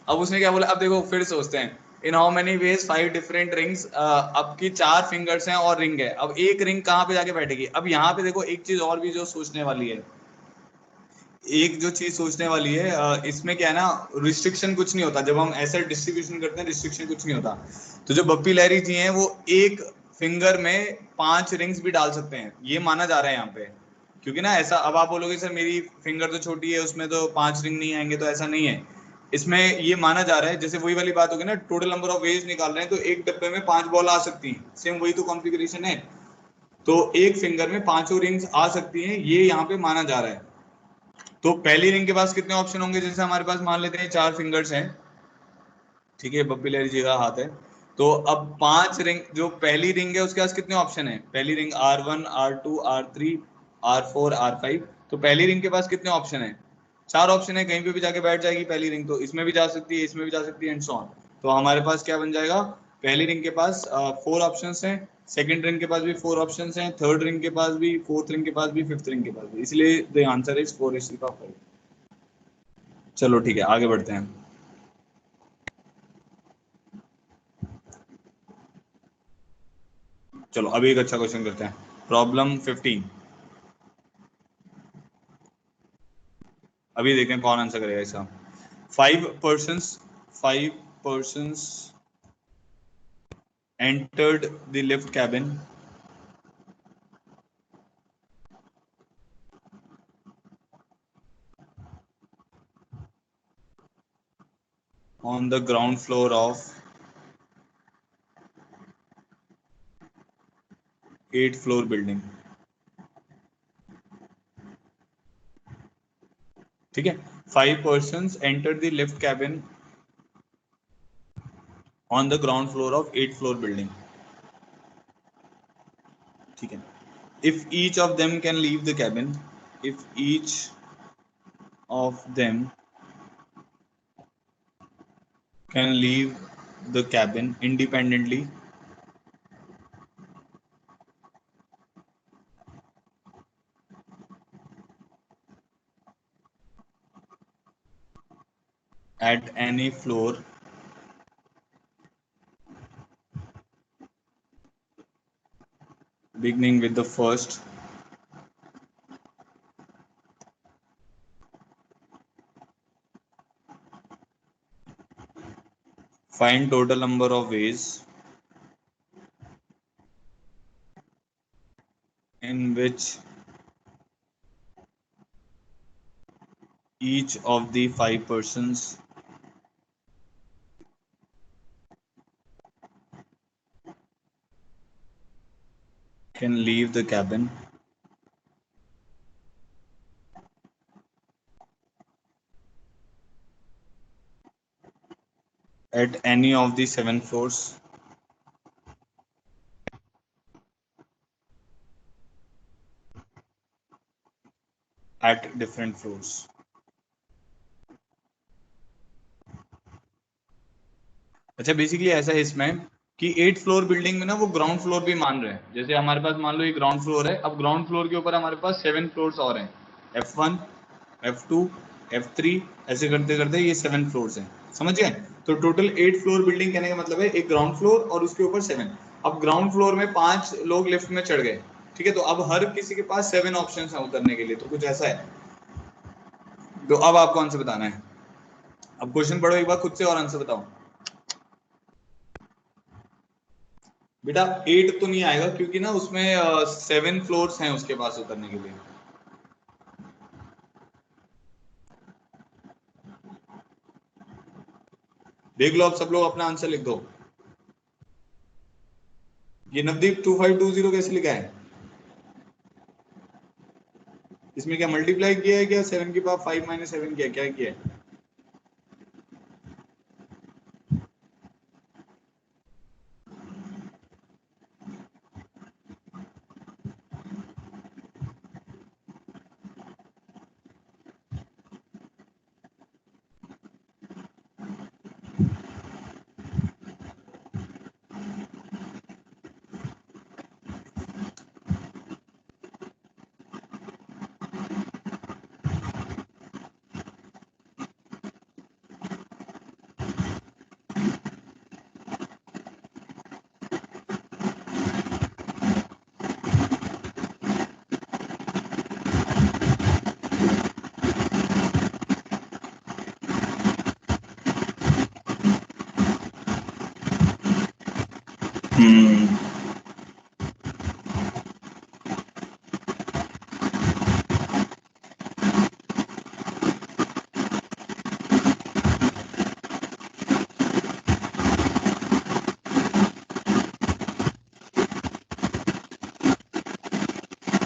अब उसने क्या बोला, अब देखो फिर सोचते हैं। इन how many veg 5 different rings, अब की 4 फिंगर्स हैं और रिंग है। अब एक रिंग कहाँ पे जाके बैठेगी? अब यहाँ पे देखो एक चीज और भी जो सोचने वाली है, एक जो चीज सोचने वाली है, इसमें क्या है ना, रिस्ट्रिक्शन कुछ नहीं होता। जब हम ऐसे डिस्ट्रीब्यूशन करते हैं रिस्ट्रिक्शन कुछ नहीं होता। तो जो बप्पी लहरी जी हैं वो एक फिंगर में 5 रिंग्स भी डाल सकते हैं, ये माना जा रहा है यहाँ पे। क्योंकि ना ऐसा, अब आप बोलोगे सर मेरी फिंगर तो छोटी है, उसमें तो 5 रिंग नहीं आएंगे, तो ऐसा नहीं है। इसमें ये माना जा रहा है, जैसे वही वाली बात होगी ना, टोटल नंबर ऑफ वेज निकाल रहे हैं, तो एक डब्बे में 5 बॉल आ सकती हैं, सेम वही तो कॉन्फ़िगरेशन है। तो एक फिंगर में 5 रिंग्स आ सकती हैं, ये यहाँ पे माना जा रहा है। तो पहली रिंग के पास कितने ऑप्शन होंगे? जैसे हमारे पास मान लेते हैं 4 फिंगर्स हैं, ठीक है, बप्पी लहरी जी का हाथ है। तो अब 5 रिंग, जो पहली रिंग है उसके पास कितने ऑप्शन है? पहली ring R1 R2 R3 R4 R5। तो पहली रिंग के पास कितने ऑप्शन है? 4 ऑप्शन है, कहीं पे भी जाके बैठ जाएगी पहली रिंग। तो इसमें भी जा सकती है, इसमें भी जा सकती है, एंड सो ऑन। तो हमारे पास क्या बन जाएगा? पहली रिंग के पास 4 ऑप्शंस हैं, सेकंड रिंग के पास भी 4 ऑप्शंस हैं, थर्ड रिंग के पास भी, फोर्थ रिंग के पास भी, फिफ्थ रिंग के पास भी। इसलिए द आंसर इज 4:4। चलो ठीक है आगे बढ़ते हैं। चलो अभी एक अच्छा क्वेश्चन करते हैं, प्रॉब्लम 15। अभी देखें कौन आंसर करेगा इसका। 5 persons entered the lift cabin on the ground floor of 8th floor building। ठीक है, 5 persons entered the lift cabin on the ground floor of 8th floor building। ठीक है, if each of them can leave the cabin, if each of them can leave the cabin independently at any floor beginning with the first, find total number of ways in which each of the 5 persons can leave the cabin at any of the 7 floors at different floors. अच्छा basically ऐसा है इसमें कि 8 floor building में ना वो ground floor भी मान रहे हैं। जैसे हमारे पास मान लो ये ग्राउंड फ्लोर है, अब ग्राउंड फ्लोर के ऊपर हमारे पास 7 फ्लोर्स और हैं, F1 F2 F3 ऐसे करते करते ये 7 फ्लोर्स हैं, समझ गए? तो टोटल 8 फ्लोर बिल्डिंग कहने का मतलब है एक ग्राउंड फ्लोर और उसके ऊपर 7। अब ग्राउंड फ्लोर में 5 लोग लिफ्ट में चढ़ गए, ठीक है, तो अब हर किसी के पास 7 ऑप्शंस हैं उतरने के लिए, तो कुछ ऐसा है। तो अब आपको आंसर बताना है। अब क्वेश्चन पढ़ो एक बार खुद से और आंसर बताओ। बेटा 8 तो नहीं आएगा क्योंकि ना उसमें 7 फ्लोर्स हैं उसके पास उतरने के लिए। देख लो अब सब लोग अपना आंसर लिख दो। ये नवदीप 2520 कैसे लिखा है? इसमें क्या मल्टीप्लाई किया है क्या? 7 के पावर 5 - 7 किया, क्या किया है?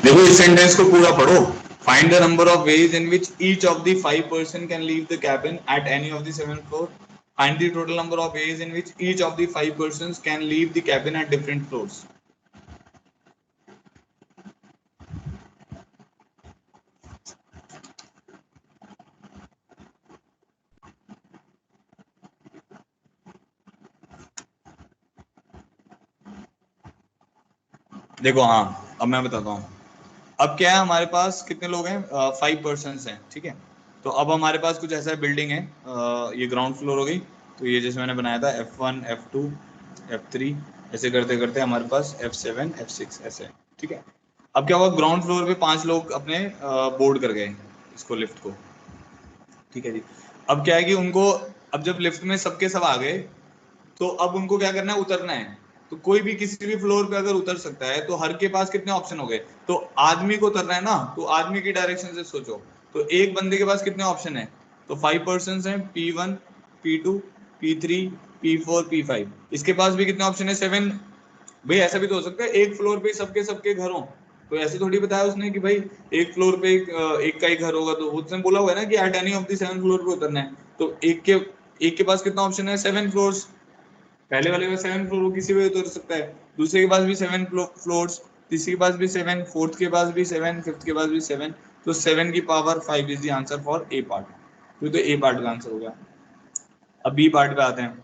देखो इस सेंटेंस को पूरा पढ़ो। Find the number of ways in which each of the 5 person can leave the cabin at any of the 7 floor. Find the total number of ways in which each of the 5 persons can leave the cabin at different floors. देखो हाँ, अब मैं बताता हूँ। अब क्या है, हमारे पास कितने लोग हैं? 5 पर्सन्स हैं, ठीक है। तो अब हमारे पास कुछ ऐसा बिल्डिंग है, ये ग्राउंड फ्लोर हो गई, तो ये जैसे मैंने बनाया था F1 F2 F3 ऐसे करते करते हमारे पास F7 F6 ऐसे, ठीक है। अब क्या हुआ, ग्राउंड फ्लोर पे 5 लोग अपने बोर्ड कर गए इसको, लिफ्ट को, ठीक है जी। अब क्या है कि उनको, अब जब लिफ्ट में सबके सब आ गए तो अब उनको क्या करना है, उतरना है। तो कोई भी किसी भी फ्लोर पे अगर उतर सकता है तो हर के पास कितने ऑप्शन हो गए? तो आदमी को उतरना है ना, तो आदमी की डायरेक्शन से सोचो, तो एक बंदे के पास कितने ऑप्शन है? तो 5 पर्सन्स हैं, P1 P2 P3 P4 P5। इसके पास भी कितने ऑप्शन है? 7। भाई ऐसा भी तो हो सकता है एक फ्लोर पे सबके सबके घर हो, तो ऐसे थोड़ी बताया उसने कि भाई एक फ्लोर पे एक का ही घर होगा, तो उसने बोला हुआ है ना कि at any of the 7 floor पे उतरना है। तो एक के पास कितना ऑप्शन है? 7 फ्लोर्स। पहले वाले में 7 फ्लोर किसी भी उतर सकता है, दूसरे के पास भी 7 फ्लोर्स, तीसरे के पास भी 7, फोर्थ के पास भी 7, फिफ्थ के पास भी 7। तो 7 की power 5 is the answer for a part. तो ए पार्ट का आंसर हो गया। अब बी पार्ट पे आते हैं।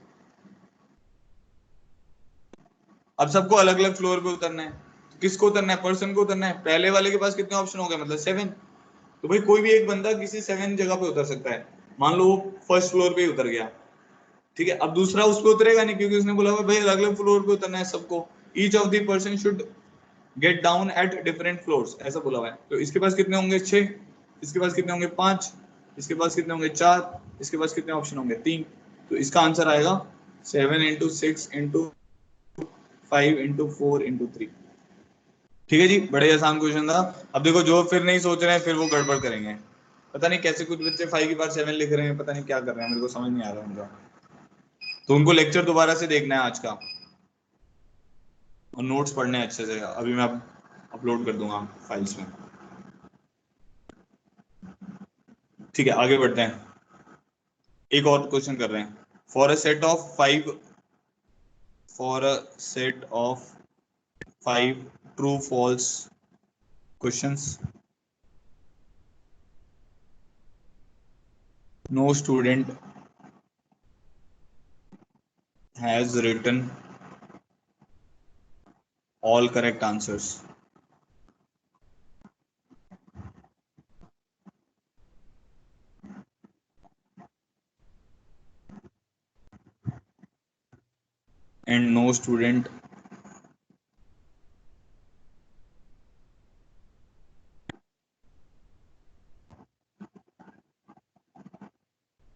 अब सबको अलग अलग फ्लोर पे उतरना है, तो किसको उतरना है? पर्सन को उतरना है। पहले वाले के पास कितने ऑप्शन हो गए? मतलब 7। तो भाई कोई भी एक बंदा किसी 7 जगह पे उतर सकता है। मान लो वो फर्स्ट फ्लोर पे ही उतर गया, ठीक है। अब दूसरा उस पे उतरेगा नहीं क्योंकि उसने बोला भाई अलग अलग फ्लोर पे उतरना है सबको। Each of the person should get down at different floors, ऐसा बोला हुआ है। तो इसके पास कितने होंगे? 6। इसके पास कितने होंगे? 5। इसके पास कितने होंगे? 4। इसके पास कितने ऑप्शन होंगे? 3। तो इसका आंसर आएगा 7 × 6 × 5 × 4 × 3। ठीक है जी, बड़े आसान क्वेश्चन था। अब देखो जो फिर नहीं सोच रहे हैं फिर वो गड़बड़ करेंगे। पता नहीं कैसे कुछ बच्चे 5 की पावर 7 लिख रहे हैं, पता नहीं क्या कर रहे हैं, मेरे को समझ नहीं आ रहा उनका। तो उनको लेक्चर दोबारा से देखना है आज का और नोट्स पढ़ने हैं अच्छे से। अभी मैं अपलोड कर दूंगा फाइल्स में। ठीक है, आगे बढ़ते हैं, एक और क्वेश्चन कर रहे हैं। For a set of 5 true false questions, no student has written all correct answers. And no student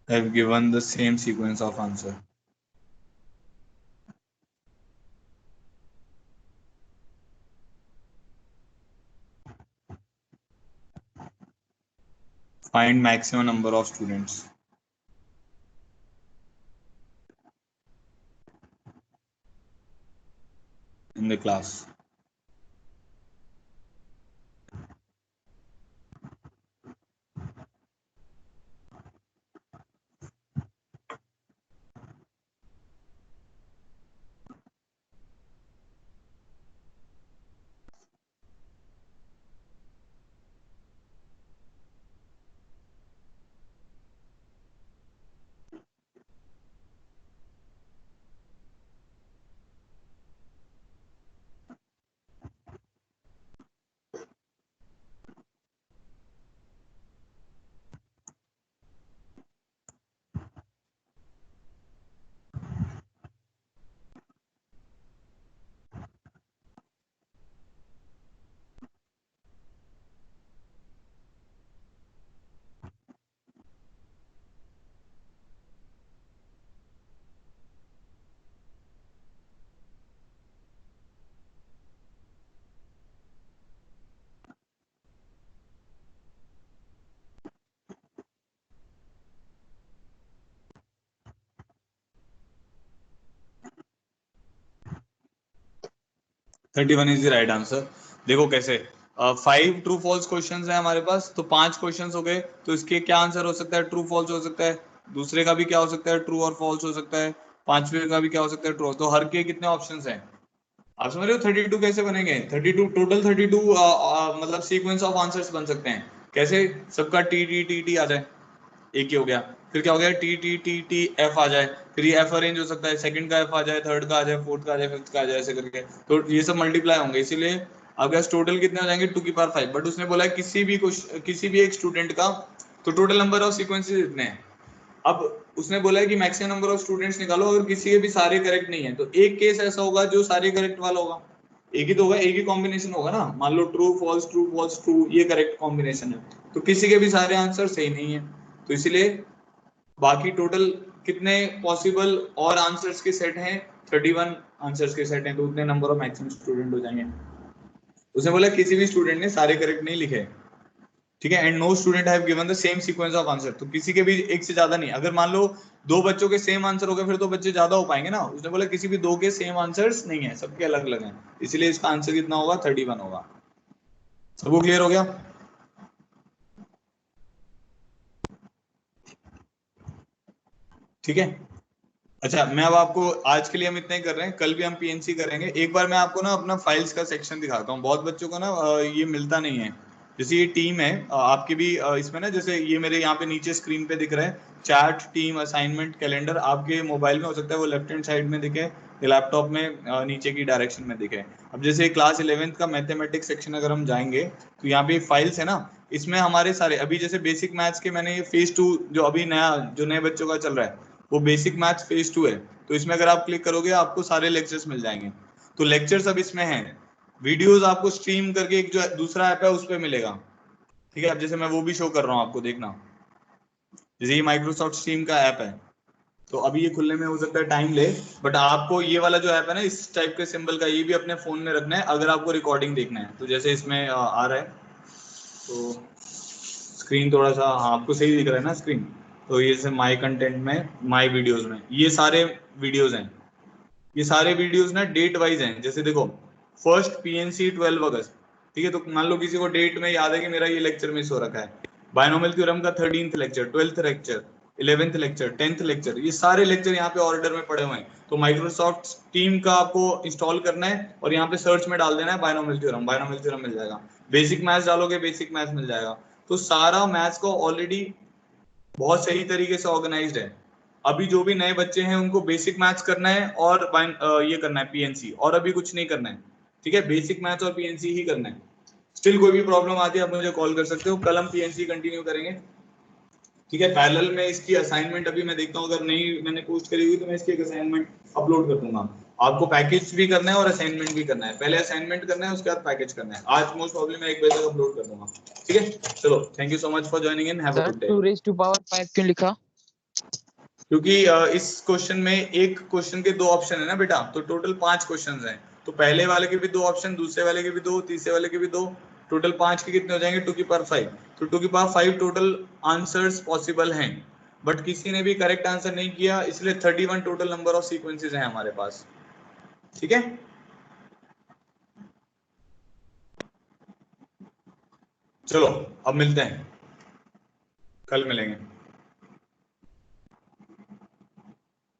have given the same sequence of answer. Find maximum number of students in the class. Thirty one is the right answer. देखो कैसे, 5 true false question है हमारे पास, तो 5 question हो गए, तो इसके क्या आंसर हो सकता है, ट्रू फॉल्स हो सकता है, दूसरे का भी क्या हो सकता है, ट्रू और फॉल्स हो सकता है, पांचवे का भी क्या हो सकता है, ट्रू। तो हर के कितने ऑप्शन हैं, आप समझ रहे हो 32 कैसे बनेंगे, 32 टोटल 32 मतलब सीक्वेंस ऑफ आंसर्स बन सकते हैं। कैसे, सबका टी टी टी टी आ जाए, एक ही हो गया, फिर क्या हो गया, T T T T F आ जाए, फिर ये एफ अरेंज हो सकता है, सेकंड का एफ आ जाए, थर्ड का आ जाए, फोर्थ का आ जाए, फिफ्थ का आ जाए, ऐसे करके, तो ये सब मल्टीप्लाई होंगे, इसीलिए आपके पास टोटल कितने हो जाएंगे 2⁵ बट उसने बोला किसी भी एक स्टूडेंट का, तो टोटल नंबर ऑफ सीक्वेंसेस इतने हैं। अब उसने बोला है कि मैक्सिमम नंबर ऑफ स्टूडेंट्स निकालो, अगर किसी के भी सारे करेक्ट नहीं है, तो एक केस ऐसा होगा जो सारे करेक्ट वाला होगा, एक ही तो होगा, एक ही कॉम्बिनेशन होगा ना, मान लो true false true false true, ये करेक्ट कॉम्बिनेशन है, तो किसी के भी सारे आंसर सही नहीं है, तो इसलिए बाकी टोटल कितने पॉसिबल और आंसर्स के सेट हैं, 31 आंसर्स के सेट हैं, तो उतने नंबर ऑफ मैक्सिमम स्टूडेंट हो जाएंगे। उसने बोला किसी भी स्टूडेंट ने सारे करेक्ट नहीं लिखे, ठीक है, and no student have given the same sequence of answer, तो किसी के भी एक से ज्यादा नहीं, अगर मान लो 2 बच्चों के सेम आंसर हो गए, फिर तो बच्चे ज्यादा हो पाएंगे ना, उसने बोला किसी भी 2 के सेम आंसर्स नहीं है, सबके अलग अलग हैं, इसलिए इसका आंसर कितना होगा, 31 होगा। सबको क्लियर हो गया? ठीक है, अच्छा, मैं अब आपको आज के लिए हम इतना ही कर रहे हैं, कल भी हम पीएनसी करेंगे। एक बार मैं आपको ना अपना फाइल्स का सेक्शन दिखाता हूँ, बहुत बच्चों को ना ये मिलता नहीं है, जैसे ये टीम है आपकी भी इसमें ना, जैसे ये मेरे यहाँ पे नीचे स्क्रीन पे दिख रहा है, चैट, टीम, असाइनमेंट, कैलेंडर, आपके मोबाइल में हो सकता है वो लेफ्ट हैंड साइड में दिखे या लैपटॉप में नीचे की डायरेक्शन में दिखे। अब जैसे क्लास 11th का मैथमेटिक्स सेक्शन अगर हम जाएंगे, तो यहाँ पे फाइल्स है ना, इसमें हमारे सारे, अभी जैसे बेसिक मैथ्स के मैंने ये फेज 2 जो अभी नया जो नए बच्चों का चल रहा है, वो बेसिक मैथ्स फेज 2 है, तो इसमें अगर आप क्लिक करोगे आपको सारे लेक्चर्स मिल जाएंगे, तो लेक्चर्स अब इसमें हैं, वीडियोस आपको स्ट्रीम करके एक जो दूसरा ऐप है उस पर मिलेगा, ठीक है। अब जैसे मैं वो भी शो कर रहा हूँ आपको, देखना, जैसे ये माइक्रोसॉफ्ट स्ट्रीम का ऐप है, तो अभी ये खुलने में हो सकता है टाइम ले, बट आपको ये वाला जो ऐप है ना, इस टाइप के सिंबल का, ये भी अपने फोन में रखना है अगर आपको रिकॉर्डिंग देखना है, तो जैसे इसमें आ रहा है, तो स्क्रीन थोड़ा सा, हाँ आपको सही दिख रहा है ना स्क्रीन, तो ये जैसे माई कंटेंट में, माई वीडियोज में, ये सारे वीडियोज हैं, ये सारे वीडियोज ना डेट वाइज हैं, जैसे देखो फर्स्ट पीएनसी 12 अगस्त, ठीक है, तो मान लो किसी को डेट में याद है कि मेरा ये लेक्चर मिस हो रखा है, बायनोमियल थ्योरम का 13th lecture, 12th lecture, 11th lecture, 10th lecture, ये सारे लेक्चर यहाँ पे ऑर्डर में पड़े हुए हैं। तो माइक्रोसॉफ्ट टीम का आपको इंस्टॉल करना है और यहाँ पे सर्च में डाल देना है बायनोमियल थ्योरम, बायनोमियल थ्योरम मिल जाएगा। बेसिक मैथ्स डालोगे, बेसिक मैथ्स मिल जाएगा। तो सारा मैथ्स को ऑलरेडी बहुत सही तरीके से ऑर्गेनाइज्ड है। अभी जो भी नए बच्चे हैं उनको बेसिक मैथ्स करना है और ये करना है पीएनसी, और अभी कुछ नहीं करना है, ठीक है, बेसिक मैथ्स और पीएनसी ही करना है। स्टिल कोई भी प्रॉब्लम आती है आप मुझे कॉल कर सकते हो, कल हम पीएनसी कंटिन्यू करेंगे, ठीक है। पैरेलल में इसकी असाइनमेंट अभी मैं देखता हूँ, अगर नहीं मैंने पोस्ट करी हुई तो मैं इसकी एक असाइनमेंट अपलोड कर दूंगा। आपको पैकेज भी करना है और असाइनमेंट भी करना है, पहले असाइनमेंट करना है उसके बाद पैकेज करना है। आज मोस्ट प्रॉब्लम मैं 1 बजे तक अपलोड कर दूंगा, ठीक है। चलो, thank you so much for joining in, have a sir good day. 2 raised to power 5 क्यों लिखा? क्योंकि इस क्वेश्चन में एक क्वेश्चन के 2 ऑप्शन है ना बेटा, तो टोटल 5 क्वेश्चंस हैं। तो पहले वाले के भी 2 ऑप्शन, दूसरे वाले के भी 2, तीसरे वाले के भी 2, टोटल 5 के कितने हो जाएंगे? 2 की पावर 5। तो 2 की पावर 5 टोटल आंसर्स पॉसिबल हैं, बट किसी ने भी करेक्ट आंसर नहीं किया, इसलिए 31 टोटल नंबर ऑफ सीक्वेंसेस हैं हमारे पास, ठीक है। चलो अब मिलते हैं, कल मिलेंगे।